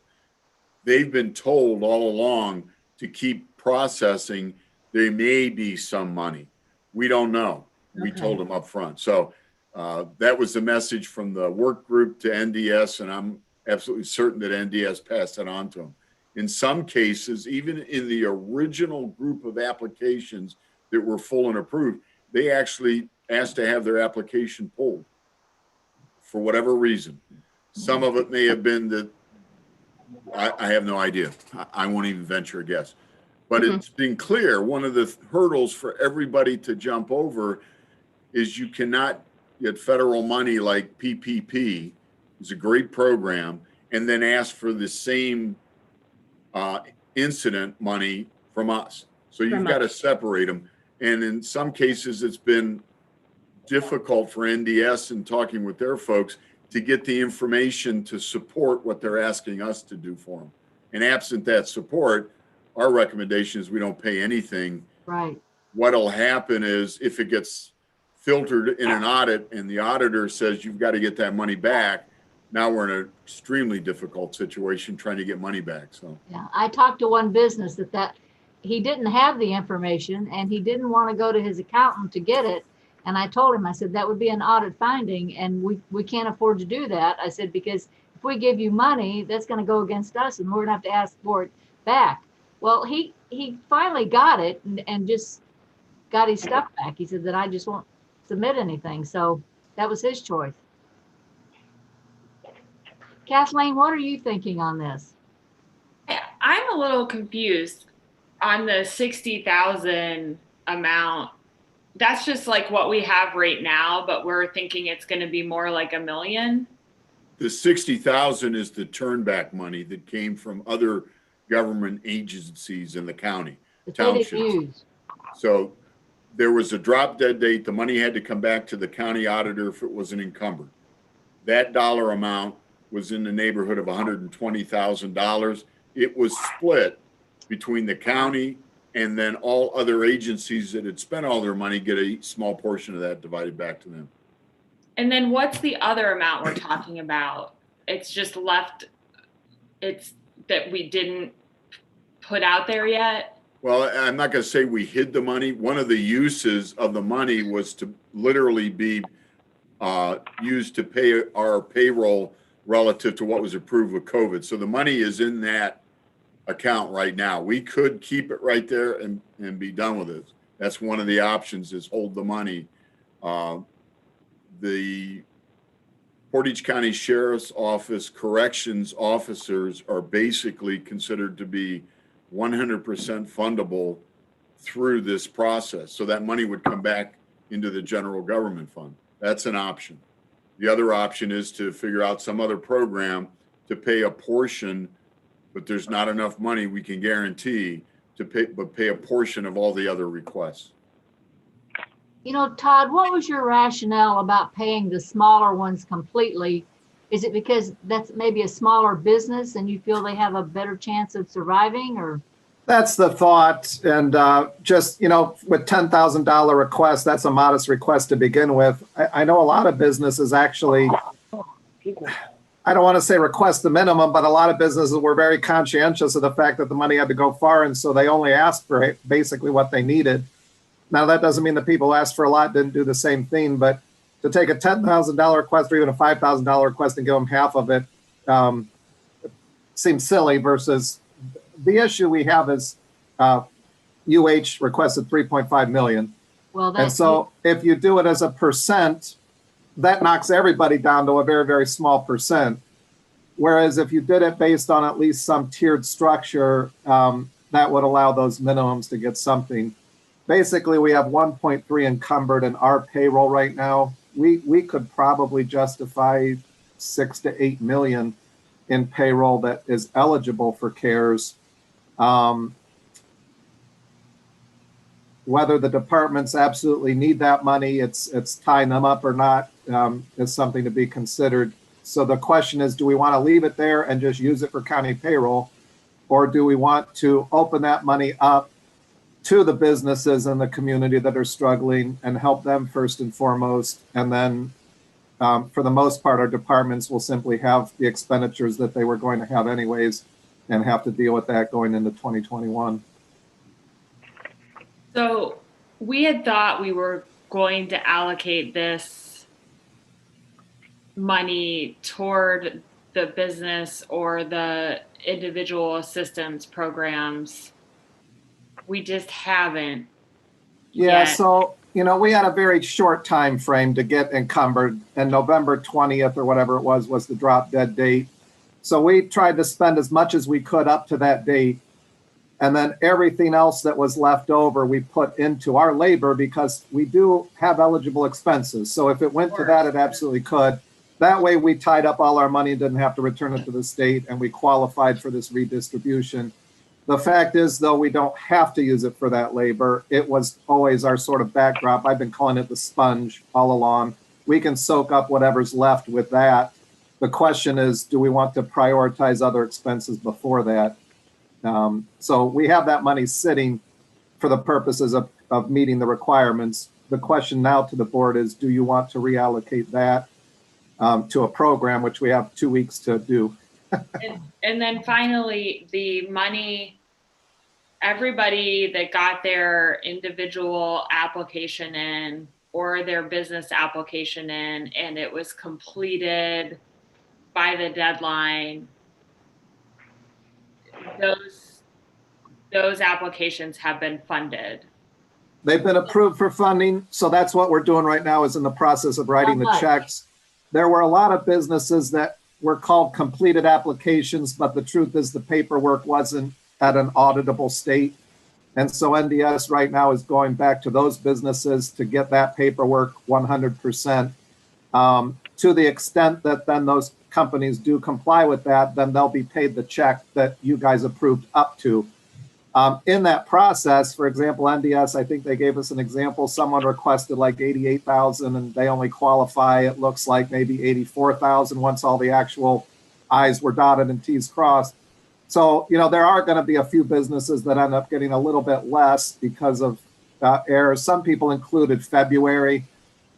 they've been told all along to keep processing. There may be some money. We don't know. We told them up front. So that was the message from the work group to NDS, and I'm absolutely certain that NDS passed that on to them. In some cases, even in the original group of applications that were full and approved, they actually asked to have their application pulled for whatever reason. Some of it may have been that, I have no idea. I won't even venture a guess. But it's been clear, one of the hurdles for everybody to jump over is you cannot get federal money like PPP, it's a great program, and then ask for the same incident money from us. So you've got to separate them. And in some cases, it's been difficult for NDS in talking with their folks to get the information to support what they're asking us to do for them. And absent that support, our recommendation is we don't pay anything. Right. What'll happen is if it gets filtered in an audit and the auditor says you've got to get that money back, now we're in an extremely difficult situation trying to get money back. So Yeah, I talked to one business that he didn't have the information and he didn't want to go to his accountant to get it. And I told him, I said, that would be an audit finding and we can't afford to do that. I said, because if we give you money, that's going to go against us and we're going to have to ask for it back. Well, he finally got it and just got his stuff back. He said that I just won't submit anything. So that was his choice. Kathleen, what are you thinking on this? I'm a little confused on the 60,000 amount. That's just like what we have right now, but we're thinking it's going to be more like $1 million. the 60,000 is the turnback money that came from other government agencies in the county, That they didn't townships. use. So there was a drop dead date. The money had to come back to the county auditor if it wasn't encumbered. That dollar amount was in the neighborhood of $120,000. It was split between the county and then all other agencies that had spent all their money get a small portion of that divided back to them. And then what's the other amount we're talking about? It's just left, it's that we didn't put out there yet? Well, I'm not going to say we hid the money. One of the uses of the money was to literally be used to pay our payroll relative to what was approved with COVID. So the money is in that account right now. We could keep it right there and be done with it. That's one of the options, is hold the money. The Portage County Sheriff's Office corrections officers are basically considered to be 100% fundable through this process. So that money would come back into the general government fund. That's an option. The other option is to figure out some other program to pay a portion, but there's not enough money we can guarantee to pay a portion of all the other requests. You know, Todd, what was your rationale about paying the smaller ones completely? Is it because that's maybe a smaller business and you feel they have a better chance of surviving, or? That's the thought. And just, you know, with $10,000 request, that's a modest request to begin with. I know a lot of businesses actually, I don't want to say request the minimum, but a lot of businesses were very conscientious of the fact that the money had to go far. And so they only asked for basically what they needed. Now, that doesn't mean the people who asked for a lot didn't do the same thing, but to take a $10,000 request or even a $5,000 request and give them half of it seems silly, versus the issue we have is UH requested 3.5 million. Well, And that's, so if you do it as a percent, that knocks everybody down to a very, very small percent. Whereas if you did it based on at least some tiered structure, that would allow those minimums to get something. Basically, we have 1.3 encumbered in our payroll right now. We could probably justify 6 to 8 million in payroll that is eligible for CARES. Whether the departments absolutely need that money, it's tying them up or not, is something to be considered. So the question is, do we want to leave it there and just use it for county payroll? Or do we want to open that money up to the businesses in the community that are struggling and help them first and foremost? And then for the most part, our departments will simply have the expenditures that they were going to have anyways and have to deal with that going into 2021. So we had thought we were going to allocate this money toward the business or the individual assistance programs. We just haven't. Yeah, yet. so, you know, we had a very short time frame to get encumbered, and November 20th or whatever it was the drop dead date. So we tried to spend as much as we could up to that date. And then everything else that was left over, we put into our labor, because we do have eligible expenses. So if it went to that, it absolutely could. That way we tied up all our money and didn't have to return it to the state, and we qualified for this redistribution. The fact is, though, we don't have to use it for that labor. It was always our sort of backdrop. I've been calling it the sponge all along. We can soak up whatever's left with that. The question is, do we want to prioritize other expenses before that? So we have that money sitting for the purposes of meeting the requirements. The question now to the board is, do you want to reallocate that to a program, which we have 2 weeks to do? And then finally, the money, everybody that got their individual application in or their business application in, and it was completed by the deadline, those applications have been funded. They've been approved for funding. So that's what we're doing right now, is in the process of writing the checks. There were a lot of businesses that were called completed applications, but the truth is the paperwork wasn't at an auditable state. And so NDS right now is going back to those businesses to get that paperwork 100%. To the extent that then those companies do comply with that, then they'll be paid the check that you guys approved up to. In that process, for example, NDS, I think they gave us an example. Someone requested like 88,000 and they only qualify, it looks like maybe 84,000 once all the actual I's were dotted and T's crossed. So, there are going to be a few businesses that end up getting a little bit less because of errors. Some people included February,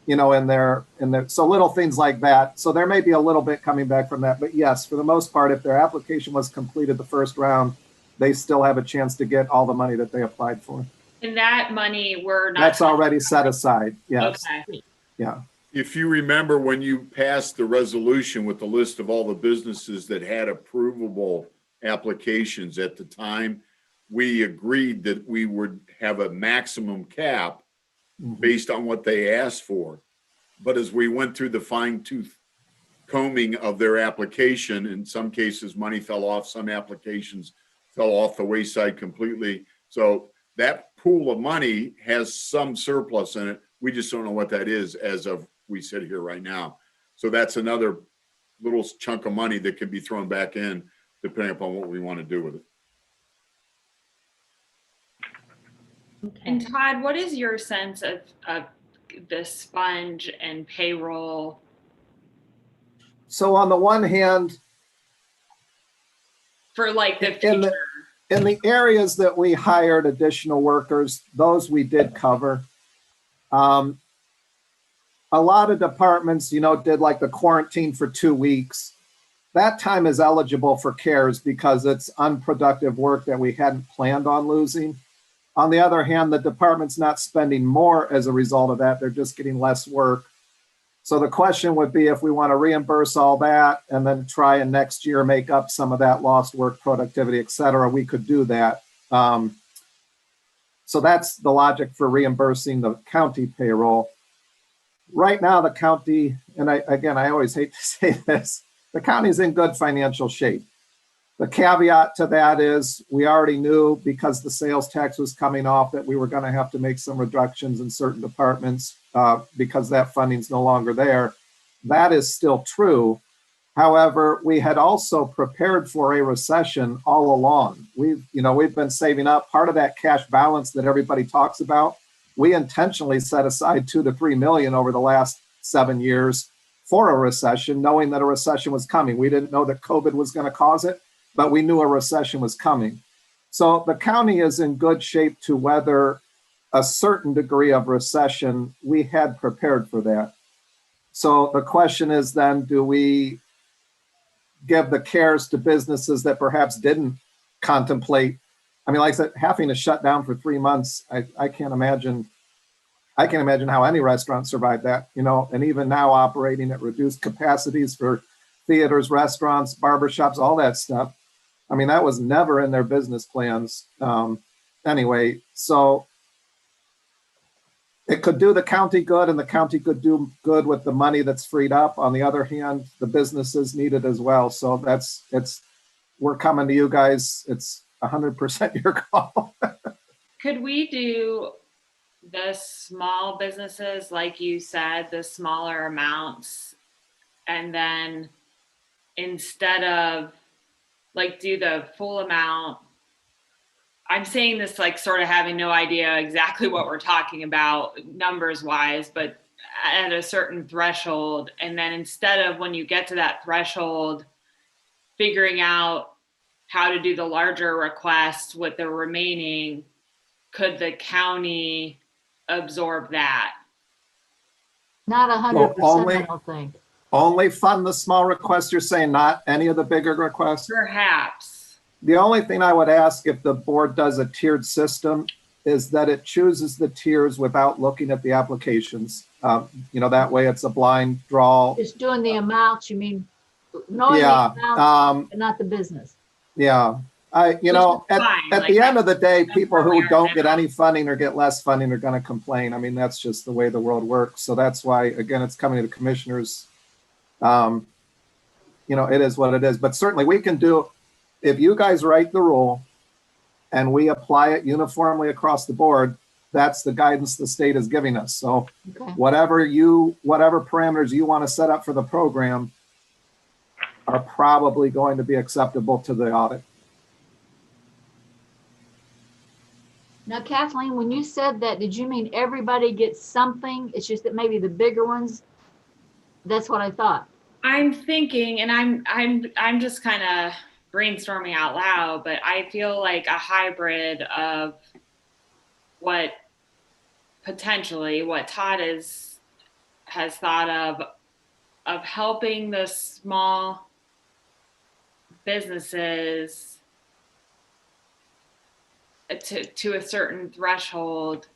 in their, so little things like that. So there may be a little bit coming back from that. But yes, for the most part, if their application was completed the first round, they still have a chance to get all the money that they applied for. And that money we're not. That's already set aside. Yes. Okay. Yeah. If you remember when you passed the resolution with the list of all the businesses that had approvable applications at the time, we agreed that we would have a maximum cap based on what they asked for. But as we went through the fine-tooth combing of their application, in some cases, money fell off, some applications fell off the wayside completely. So that pool of money has some surplus in it. We just don't know what that is as of we sit here right now. So that's another little chunk of money that can be thrown back in depending upon what we want to do with it. And Todd, what is your sense of the sponge and payroll? So on the one hand, For like the future. in the areas that we hired additional workers, those we did cover. A lot of departments, did like the quarantine for 2 weeks. That time is eligible for CARES because it's unproductive work that we hadn't planned on losing. On the other hand, the department's not spending more as a result of that. They're just getting less work. So the question would be if we want to reimburse all that and then try and next year make up some of that lost work, productivity, et cetera, we could do that. So that's the logic for reimbursing the county payroll. Right now, the county, and I always hate to say this, the county's in good financial shape. The caveat to that is we already knew because the sales tax was coming off that we were going to have to make some reductions in certain departments because that funding's no longer there. That is still true. However, we had also prepared for a recession all along. We've been saving up part of that cash balance that everybody talks about. We intentionally set aside 2 to 3 million over the last 7 years for a recession, knowing that a recession was coming. We didn't know that COVID was going to cause it, but we knew a recession was coming. So the county is in good shape to weather a certain degree of recession. We had prepared for that. So the question is then, do we give the CARES to businesses that perhaps didn't contemplate? I mean, like I said, having to shut down for 3 months, I can't imagine how any restaurant survived that, and even now operating at reduced capacities for theaters, restaurants, barbershops, all that stuff. I mean, that was never in their business plans. Anyway, so it could do the county good and the county could do good with the money that's freed up. On the other hand, the businesses need it as well. So we're coming to you guys. It's 100% your call. Could we do the small businesses, like you said, the smaller amounts, and then instead of like do the full amount? I'm saying this like sort of having no idea exactly what we're talking about numbers wise, but at a certain threshold. And then instead of when you get to that threshold, figuring out how to do the larger requests with the remaining, could the county absorb that? Not 100%, I don't think. Only fund the small requests, you're saying, not any of the bigger requests? Perhaps. The only thing I would ask if the board does a tiered system is that it chooses the tiers without looking at the applications. That way it's a blind draw. Just doing the amounts, you mean, knowing Yeah, the amounts, but not the business. Yeah. At the end of the day, people who don't get any funding or get less funding are going to complain. I mean, that's just the way the world works. So that's why, again, it's coming to the commissioners. It is what it is. But certainly we can do, if you guys write the rule and we apply it uniformly across the board, that's the guidance the state is giving us. So Okay. whatever parameters you want to set up for the program are probably going to be acceptable to the audit. Now, Kathleen, when you said that, did you mean everybody gets something? It's just that maybe the bigger ones? That's what I thought. I'm thinking, and I'm just kind of brainstorming out loud, but I feel like a hybrid of what potentially what Todd has thought of helping the small businesses to a certain threshold.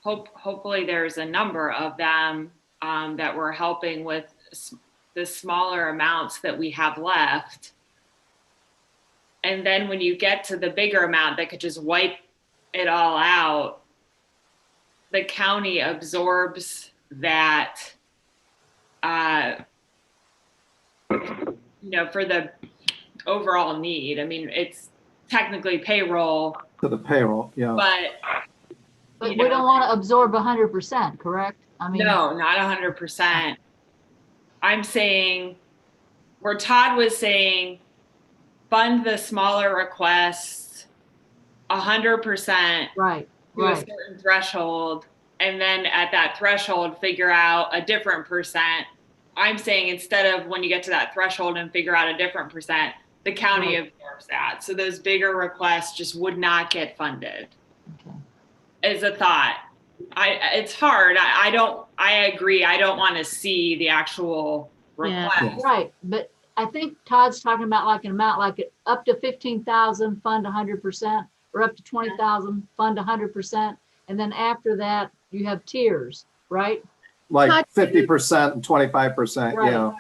Hopefully there's a number of them that we're helping with the smaller amounts that we have left. And then when you get to the bigger amount that could just wipe it all out, the county absorbs that, for the overall need. I mean, it's technically payroll, To the payroll, yeah. but We don't want to absorb 100%, correct? I mean, no, not 100%. I'm saying where Todd was saying, fund the smaller requests 100% right, to a right. certain threshold, and then at that threshold, figure out a different percent. I'm saying instead of when you get to that threshold and figure out a different percent, the county Right. absorbs that. So those bigger requests just would not get funded. Okay. As a thought. It's hard. I agree. I don't want to see the actual Yeah. request. Right, but I think Todd's talking about like an amount like up to 15,000, fund 100%, or up to 20,000, fund 100%. And then after that, you have tiers, right? Like 50% and 25%, Right. yeah.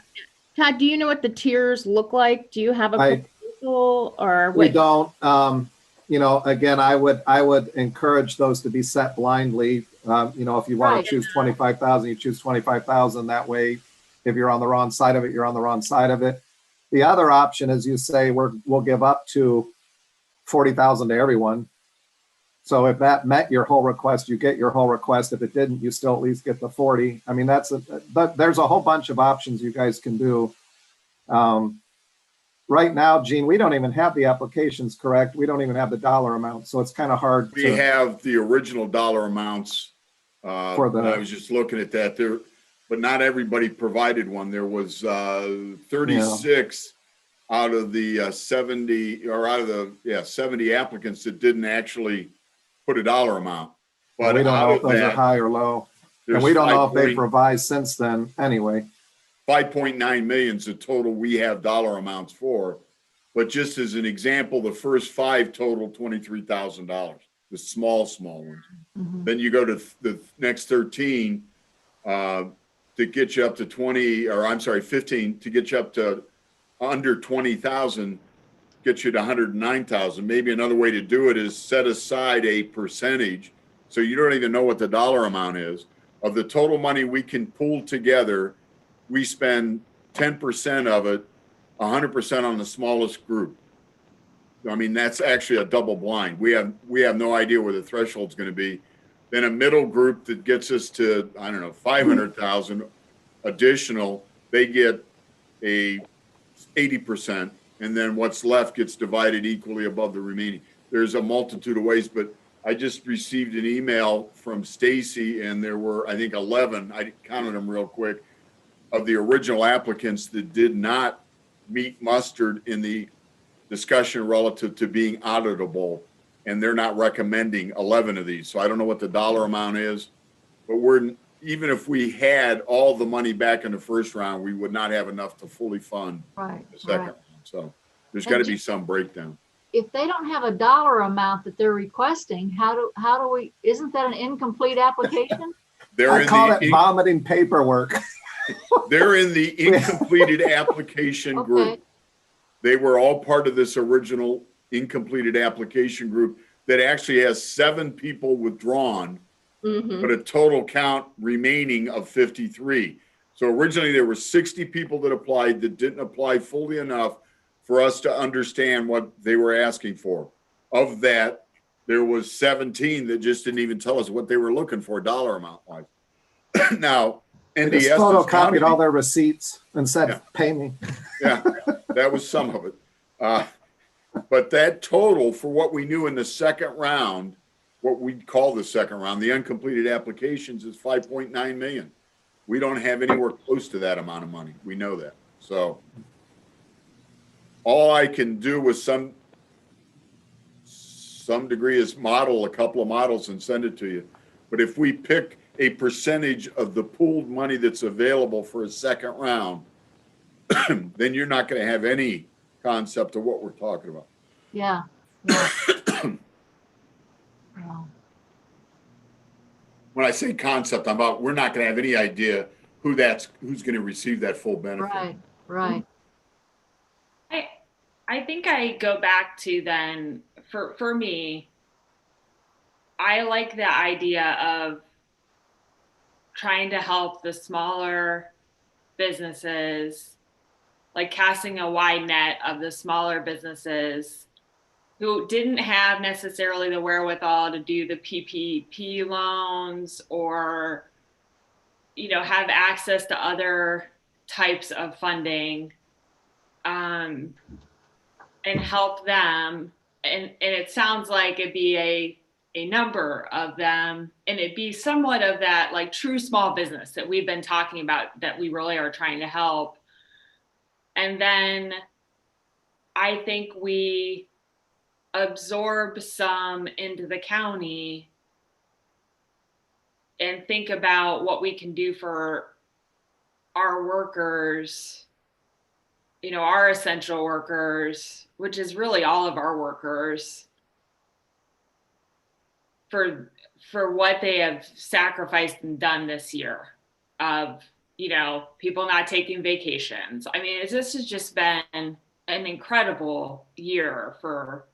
Todd, do you know what the tiers look like? Do you have a I- proposal or We what? don't, again, I would encourage those to be set blindly. If you want Right. to choose 25,000, you choose 25,000. That way, if you're on the wrong side of it, you're on the wrong side of it. The other option is you say, we'll give up to 40,000 to everyone. So if that met your whole request, you get your whole request. If it didn't, you still at least get the 40. I mean, but there's a whole bunch of options you guys can do. Right now, Gene, we don't even have the applications correct. We don't even have the dollar amount. So it's kind of hard We to, have the original dollar amounts. For the- I was just looking at that there, but not everybody provided one. There was 36 out of the 70 or out of the 70 applicants that didn't actually put a dollar amount. But we don't out know of if those are that, high or low. And there's we don't know if they've revised since then anyway. 5.9 million is the total we have dollar amounts for. But just as an example, the first 5 total $23,000, the small ones. Mhm. Then you go to the next 13 to get you up to 15 to get you up to under 20,000, get you to 109,000. Maybe another way to do it is set aside a percentage. So you don't even know what the dollar amount is of the total money we can pull together. We spend 10% of it, 100% on the smallest group. I mean, that's actually a double blind. We have no idea where the threshold's going to be. Then a middle group that gets us to, 500,000 additional, they get a 80%. And then what's left gets divided equally above the remaining. There's a multitude of ways, but I just received an email from Stacy, and there were, I think, 11, I counted them real quick, of the original applicants that did not meet mustard in the discussion relative to being auditable, and they're not recommending 11 of these. So I don't know what the dollar amount is, but even if we had all the money back in the first round, we would not have enough to fully fund Right, the second right. round. So there's got to be some breakdown. If they don't have a dollar amount that they're requesting, how do we, isn't that an incomplete application? I call it vomiting paperwork. They're in the incompleted application group. Okay, They were all part of this original incompleted application group that actually has 7 people withdrawn, Mhm. but a total count remaining of 53. So originally there were 60 people that applied that didn't apply fully enough for us to understand what they were asking for. Of that, there was 17 that just didn't even tell us what they were looking for dollar amount wise. Now, They just NDS was photocopied all counting. their receipts and said, Yeah. pay me. Yeah, that was some of it. But that total for what we knew in the second round what we call the second round. The uncompleted applications is 5.9 million. We don't have anywhere close to that amount of money. We know that. So all I can do with some degree is model a couple of models and send it to you. But if we pick a percentage of the pooled money that's available for a second round, then you're not going to have any concept of what we're talking about. Yeah. Yeah. Yeah. When I say concept, I'm about, we're not going to have any idea who's going to receive that full benefit. Right, right. I think I go back to then, for me, I like the idea of trying to help the smaller businesses, like casting a wide net of the smaller businesses who didn't have necessarily the wherewithal to do the PPP loans or, you know, have access to other types of funding, and help them. And it sounds like it'd be a number of them, and it'd be somewhat of that like true small business that we've been talking about, that we really are trying to help. And then I think we absorb some into the county and think about what we can do for our workers, you know, our essential workers, which is really all of our workers, for what they have sacrificed and done this year of, you know, people not taking vacations. I mean, this has just been an incredible year for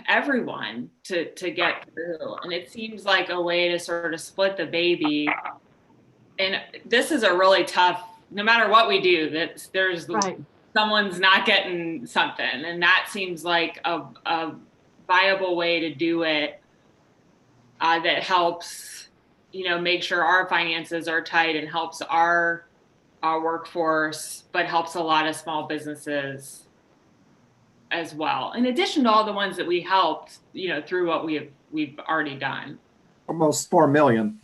everyone to get through. And it seems like a way to sort of split the baby. And this is a really tough, no matter what we do, there's Right. someone's not getting something. And that seems like a viable way to do it, that helps, you know, make sure our finances are tight and helps our workforce, but helps a lot of small businesses as well. In addition to all the ones that we helped, you know, through what we've already done. Almost 4 million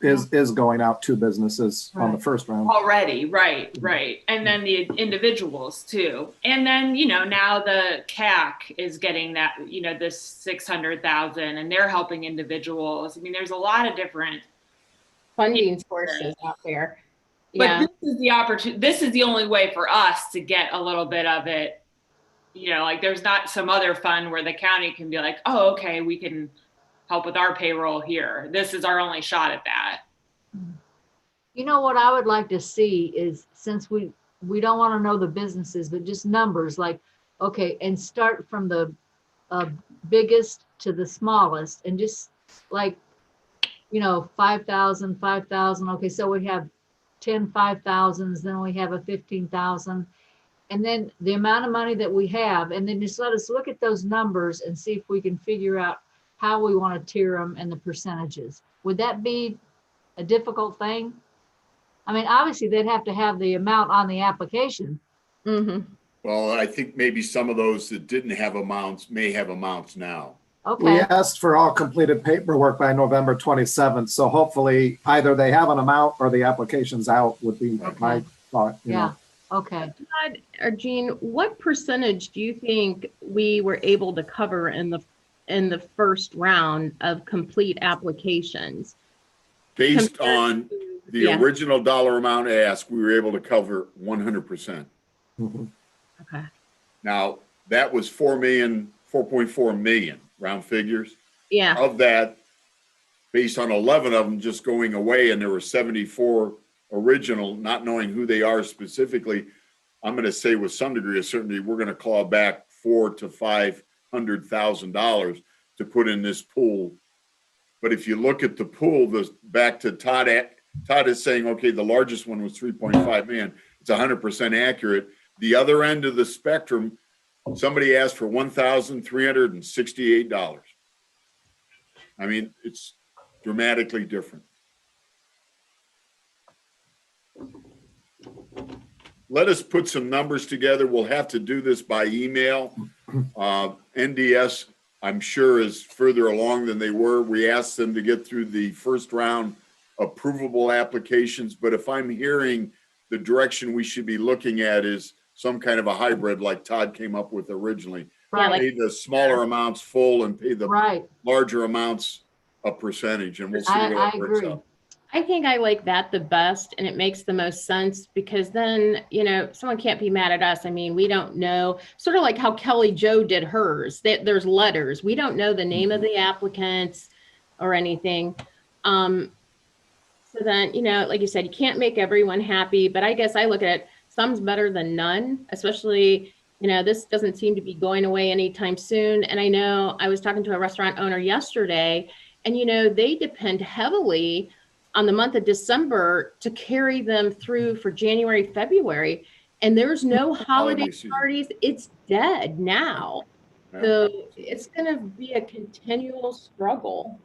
is going out to businesses on the Right. first round. Already, right. And then the individuals too. And then, you know, now the CAC is getting that, you know, this 600,000, and they're helping individuals. I mean, there's a lot of different Funding sources out there. But Yeah. this is the opportunity. This is the only way for us to get a little bit of it. You know, like there's not some other fund where the county can be like, oh, okay, we can help with our payroll here. This is our only shot at that. You know what I would like to see is, since we don't want to know the businesses, but just numbers, like, okay, and start from the biggest to the smallest, and just like, you know, 5,000, 5,000. Okay, so we have 10 5,000s, then we have a 15,000. And then the amount of money that we have, and then just let us look at those numbers and see if we can figure out how we want to tier them and the percentages. Would that be a difficult thing? I mean, obviously they'd have to have the amount on the application. Mm-hmm. Well, I think maybe some of those that didn't have amounts may have amounts now. We Okay, asked for all completed paperwork by November 27th, so hopefully either they have an amount or the application's out would be my Okay. thought. you know. yeah, okay. Todd or Jean, what percentage do you think we were able to cover in the first round of complete applications? Based Compared on to- the yeah, original dollar amount asked, we were able to cover 100%. Mhm. okay. Now, that was 4.4 million, round figures. Yeah, Of that, based on 11 of them just going away, and there were 74 original, not knowing who they are specifically, I'm going to say with some degree of certainty, we're going to claw back $400,000 to $500,000 to put in this pool. But if you look at the pool, back to Todd is saying, okay, the largest one was 3.5 million. It's 100% accurate. The other end of the spectrum, somebody asked for $1,368. I mean, it's dramatically different. Let us put some numbers together. We'll have to do this by email. NDS I'm sure is further along than they were. We asked them to get through the first round approvable applications, but if I'm hearing the direction we should be looking at is some kind of a hybrid like Todd came up with originally. Yeah, Right, like- Pay the smaller amounts full and pay the right. larger amounts a percentage, and we'll see I what works agree. out. I think I like that the best, and it makes the most sense because then, someone can't be mad at us. I mean, we don't know, sort of like how Kelly Jo did hers, that there's letters. We don't know the name of the applicants or anything. So then, like you said, you can't make everyone happy, but I guess I look at it, some's better than none, especially, this doesn't seem to be going away anytime soon. And I know I was talking to a restaurant owner yesterday, and, they depend heavily on the month of December to carry them through for January, February. And there's no holiday season. parties. It's dead now. Yeah. So it's going to be a continual struggle.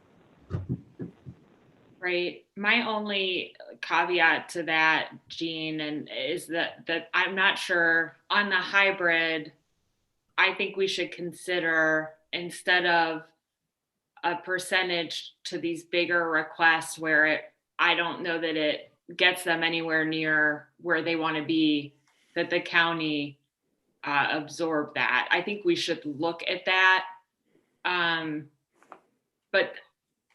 Right. My only caveat to that, Jean, and is that I'm not sure on the hybrid. I think we should consider, instead of a percentage to these bigger requests where I don't know that it gets them anywhere near where they want to be, that the county absorb that. I think we should look at that. But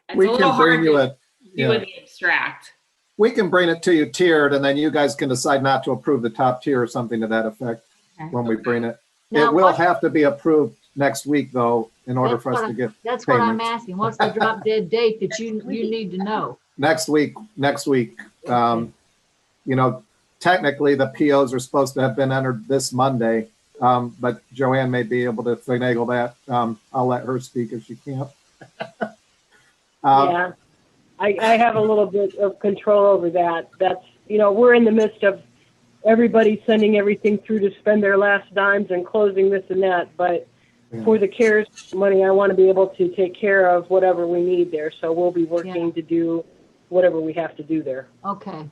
it's We a little can bring hard you to a, do yeah. in the abstract. We can bring it to you tiered, and then you guys can decide not to approve the top tier or something to that effect when we bring it. Now, It will what- have to be approved next week, though, in order That's for us what to get That's what I'm payments. asking. What's the drop dead date that you need to know? next week. Technically, the POs are supposed to have been entered this Monday, but Joanne may be able to finagle that. I'll let her speak if she can't. Yeah, I have a little bit of control over that. That's, we're in the midst of everybody sending everything through to spend their last dimes and closing this and that. But for the CARES money, I want to be able to take care of whatever we need there. So we'll be working to do whatever we have to do there. Okay.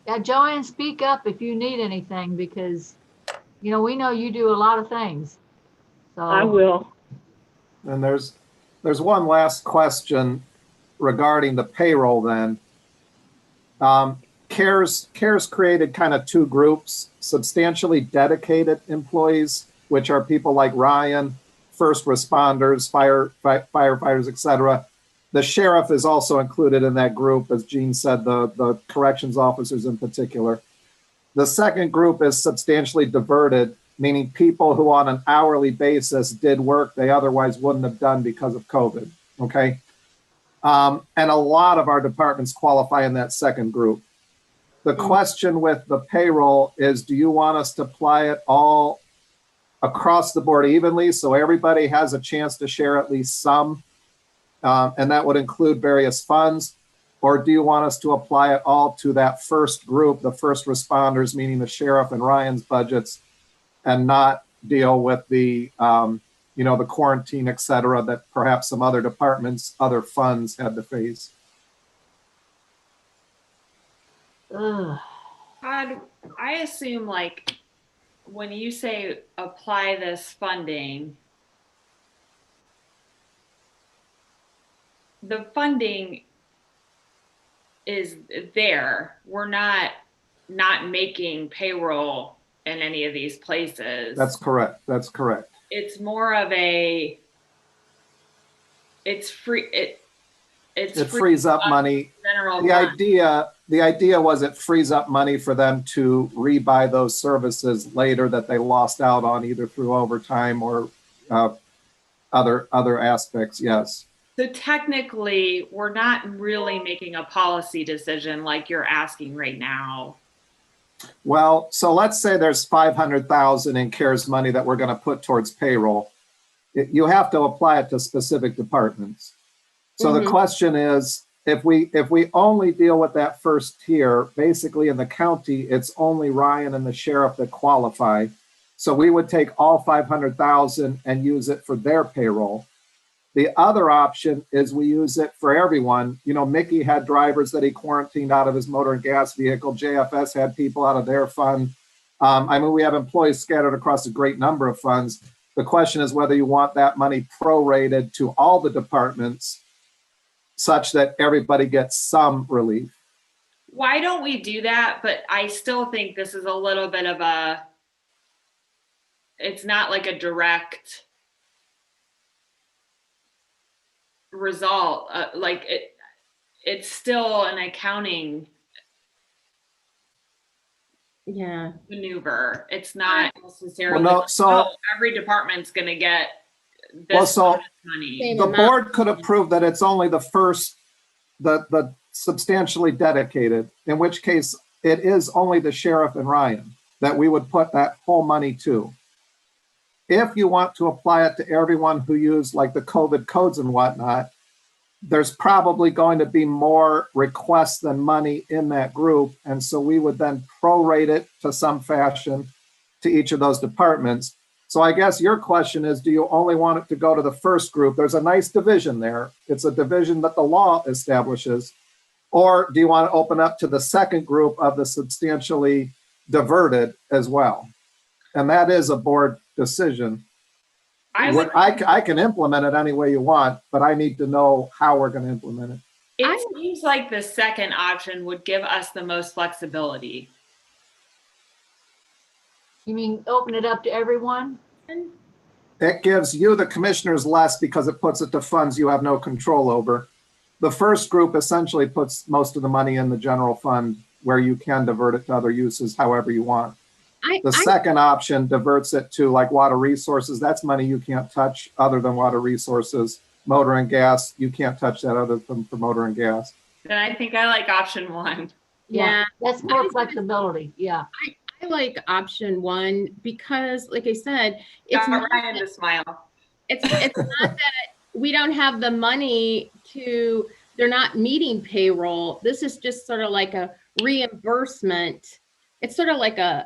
Yeah, Joanne, speak up if you need anything because, we know you do a lot of things. So I will. And there's one last question regarding the payroll then. CARES created kind of two groups: substantially dedicated employees, which are people like Ryan, first responders, firefighters, et cetera. The sheriff is also included in that group, as Jean said, the corrections officers in particular. The second group is substantially diverted, meaning people who on an hourly basis did work they otherwise wouldn't have done because of COVID, okay? And a lot of our departments qualify in that second group. The question with the payroll is, do you want us to apply it all across the board evenly so everybody has a chance to share at least some? And that would include various funds, or do you want us to apply it all to that first group, the first responders, meaning the sheriff and Ryan's budgets, and not deal with the, the quarantine, et cetera, that perhaps some other departments, other funds had to face? ugh. Todd, I assume when you say apply this funding, the funding is there. We're not making payroll in any of these places. That's correct. It's more of it's free. It frees up money. General The idea was it frees up money for them to rebuy those services later that they lost out on, either through overtime or other aspects. Yes. So technically, we're not really making a policy decision like you're asking right now. Well, so let's say there's 500,000 in CARES money that we're going to put towards payroll. You have to apply it to specific departments. So the question is, if we only deal with that first tier, basically in the county, it's only Ryan and the sheriff that qualify. So we would take all 500,000 and use it for their payroll. The other option is we use it for everyone. Mickey had drivers that he quarantined out of his motor and gas vehicle. JFS had people out of their fund. We have employees scattered across a great number of funds. The question is whether you want that money prorated to all the departments such that everybody gets some relief. Why don't we do that? But I still think this is a little bit of a, it's not like a direct result. Like it's still an accounting Yeah. maneuver. It's not necessarily, Well, no, so- every department's gonna get Well, this so- much money. Same The amount. board could approve that it's only the first, the substantially dedicated, in which case it is only the sheriff and Ryan that we would put that whole money to. If you want to apply it to everyone who used like the COVID codes and whatnot, there's probably going to be more requests than money in that group. And so we would then prorate it to some fashion to each of those departments. So I guess your question is, do you only want it to go to the first group? There's a nice division there. It's a division that the law establishes. Or do you want to open up to the second group of the substantially diverted as well? And that is a board decision. I can implement it any way you want, but I need to know how we're going to implement it. It seems like the second option would give us the most flexibility. You mean open it up to everyone? It gives you, the commissioners, less because it puts it to funds you have no control over. The first group essentially puts most of the money in the general fund where you can divert it to other uses however you want. The second option diverts it to like water resources. That's money you can't touch other than water resources. Motor and gas, you can't touch that other than for motor and gas. Then I think I like option one. Yeah. That's more flexibility, yeah. I like option one because, like I said, it's Got not Ryan that, to smile. it's not that we don't have the money to, they're not meeting payroll. This is just sort of like a reimbursement. It's sort of like a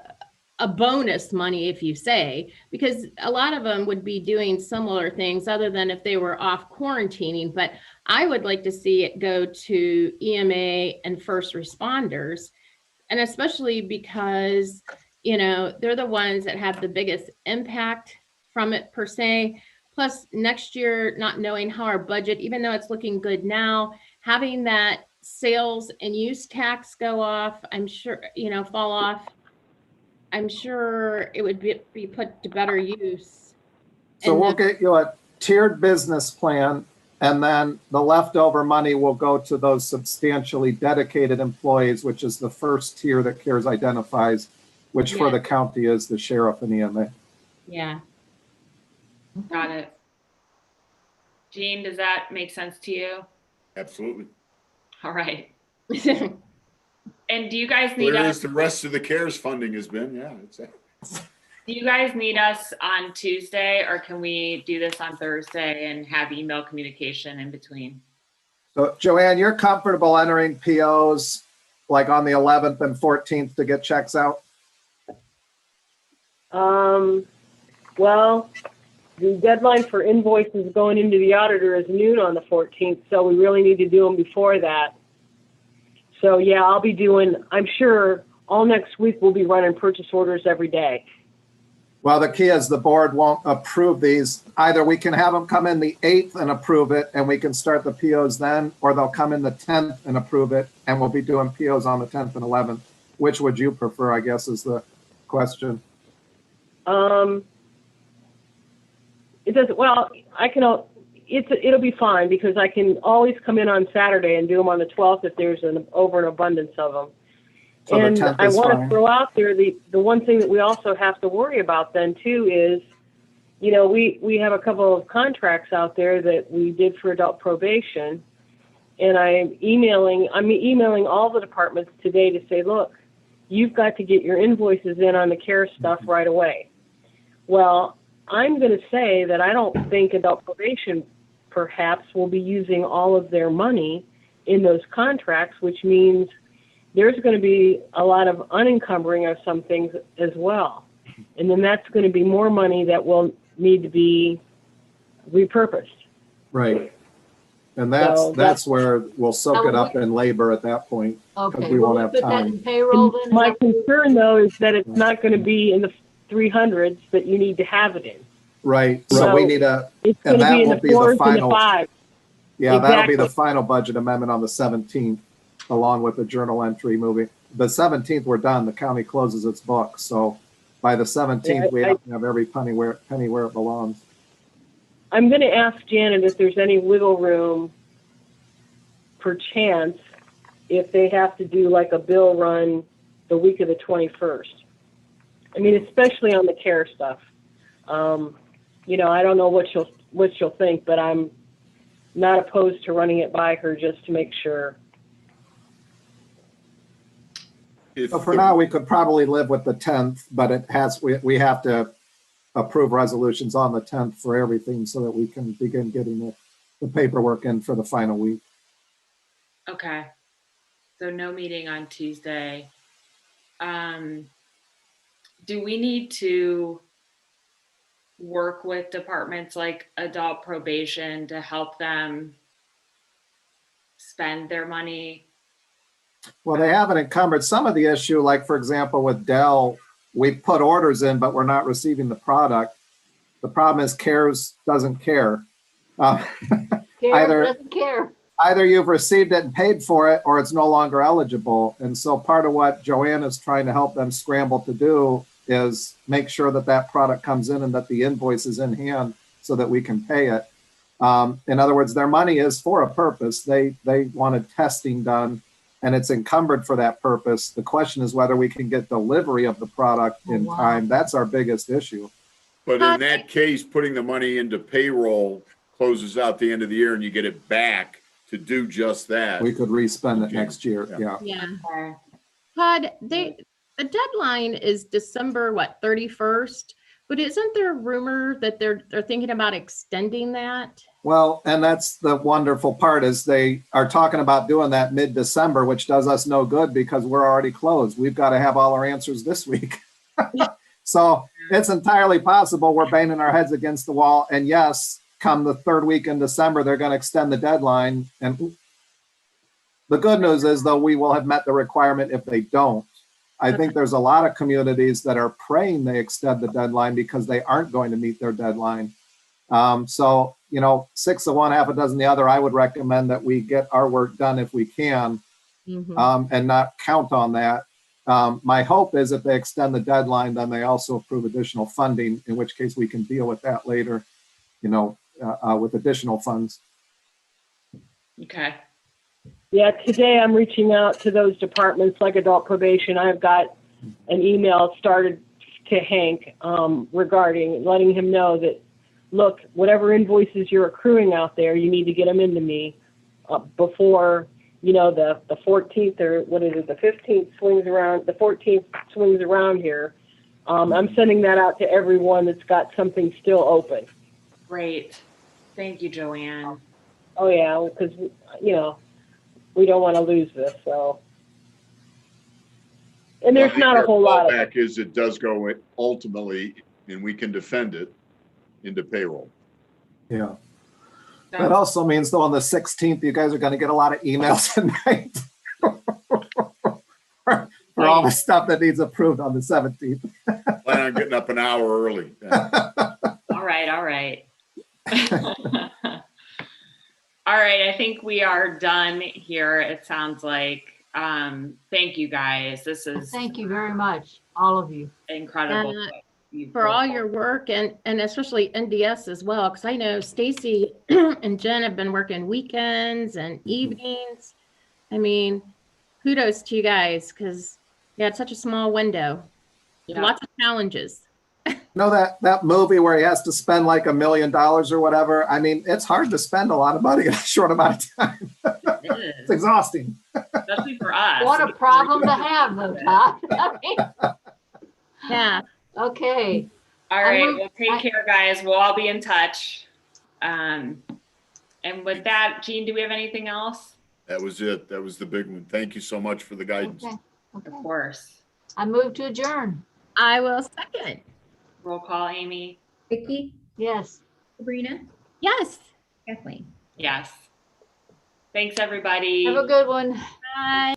bonus money, if you say, because a lot of them would be doing similar things other than if they were off quarantining. But I would like to see it go to EMA and first responders. And especially because, you know, they're the ones that have the biggest impact from it per se. Plus next year, not knowing how our budget, even though it's looking good now, having that sales and use tax go off, I'm sure, you know, fall off. I'm sure it would be put to better use. So And we'll get you a tiered business plan, and then the leftover money will go to those substantially dedicated employees, which is the first tier that CARES identifies, which for Yeah. the county is the sheriff and EMA. Yeah. Got it. Jean, does that make sense to you? Absolutely. All right. And do you guys need Whereas us? the rest of the CARES funding has been, yeah. Do you guys need us on Tuesday, or can we do this on Thursday and have email communication in between? So Joanne, you're comfortable entering POs like on the 11th and 14th to get checks out? Well, the deadline for invoices going into the auditor is noon on the 14th, so we really need to do them before that. So yeah, I'll be doing, I'm sure all next week we'll be running purchase orders every day. Well, the key is the board won't approve these. Either we can have them come in the 8th and approve it and we can start the POs then, or they'll come in the 10th and approve it and we'll be doing POs on the 10th and 11th. Which would you prefer, I guess, is the question. It doesn't, well, it'll be fine because I can always come in on Saturday and do them on the 12th if there's an abundance of them. So the And 10th I is want to fine. throw out there the one thing that we also have to worry about then too is, you know, we have a couple of contracts out there that we did for adult probation, and I'm emailing all the departments today to say, look, you've got to get your invoices in on the CARES stuff right away. Well, I'm going to say that I don't think adult probation perhaps will be using all of their money in those contracts, which means there's going to be a lot of unencumbering of some things as well. And then that's going to be more money that will need to be repurposed. Right. And So that's where we'll soak it up in labor at that point. Okay, we won't will we have put that time. in payroll then? My concern, though, is that it's not going to be in the 300s that you need to have it in. Right, so we So- need a, It's And going to that be in will the be the 4s and the final- 5s. yeah, that'll be the Exactly. final budget amendment on the 17th, along with the journal entry moving. The 17th, we're done, the county closes its books, so by the 17th, we have to have every penny where it belongs. I'm going to ask Janet if there's any wiggle room, perchance, if they have to do like a bill run the week of the 21st. I mean, especially on the care stuff. You know, I don't know what she'll think, but I'm not opposed to running it by her just to make sure. If So for the- now, we could probably live with the 10th, but we have to approve resolutions on the 10th for everything so that we can begin getting the paperwork in for the final week. Okay. So no meeting on Tuesday. Do we need to work with departments like adult probation to help them spend their money? Well, they haven't encumbered some of the issue, like for example, with Dell, we put orders in, but we're not receiving the product. The problem is CARES doesn't care. Care, Either- doesn't care. Either you've received it and paid for it, or it's no longer eligible. And so part of what Joanne is trying to help them scramble to do is make sure that that product comes in and that the invoice is in hand so that we can pay it. In other words, their money is for a purpose. They wanted testing done, and it's encumbered for that purpose. The question is whether we can get delivery of the product in Wow. time. That's our biggest issue. But in that case, putting the money into payroll closes out the end of the year and you get it back to do just that. We could respend it next year. Yeah. Yeah. Yeah. Todd, the deadline is December, 31st? But isn't there a rumor that they're thinking about extending that? Well, and that's the wonderful part is they are talking about doing that mid-December, which does us no good because we're already closed. We've got to have all our answers this week. So it's entirely possible we're banging our heads against the wall. And yes, come the third week in December, they're going to extend the deadline. And the good news is, though, we will have met the requirement if they don't. I think there's a lot of communities that are praying they extend the deadline because they aren't going to meet their deadline. So, you know, 6 of one, half a dozen the other, I would recommend that we get our work done if we can, and not count on that. My hope is if they extend the deadline, then they also approve additional funding, in which case we can deal with that later, you know, with additional funds. Okay. Yeah, today I'm reaching out to those departments like adult probation. I've got an email started to Hank regarding letting him know that, look, whatever invoices you're accruing out there, you need to get them into me before, you know, the 14th or what is it, the 15th swings around, the 14th swings around here. I'm sending that out to everyone that's got something still open. Great. Thank you, Joanne. Oh, yeah, because, you know, we don't want to lose this, so. And there's not a whole lot of it. Fallback is it does go ultimately, and we can defend it, into payroll. Yeah. That also means, though, on the 16th, you guys are going to get a lot of emails tonight for all the stuff that needs approved on the 17th. Plan on getting up an hour early. All right. All right. All right. I think we are done here. It sounds like. Thank you guys. This is Thank you very much, all of you. incredible. And, for all your work and especially NDS as well, because I know Stacy and Jen have been working weekends and evenings. I mean, kudos to you guys because you had such a small window. Yeah. Uh, Lots of challenges. You know that movie where he has to spend like $1 million or whatever? I mean, it's hard to spend a lot of money in a short amount of time. It It's is, exhausting. especially for us. What a problem to have though, Todd. Yeah. Okay, All right. I'm- Well, take care, guys. We'll all be in touch. And with that, Jean, do we have anything else? That was it. That was the big one. Thank you so much for the guidance. okay, Of okay. course. I move to adjourn. I will second. Roll call, Amy. Vicky, Yes. Sabrina, Yes. Kathleen. Yes. Thanks, everybody. Have a good one. Bye.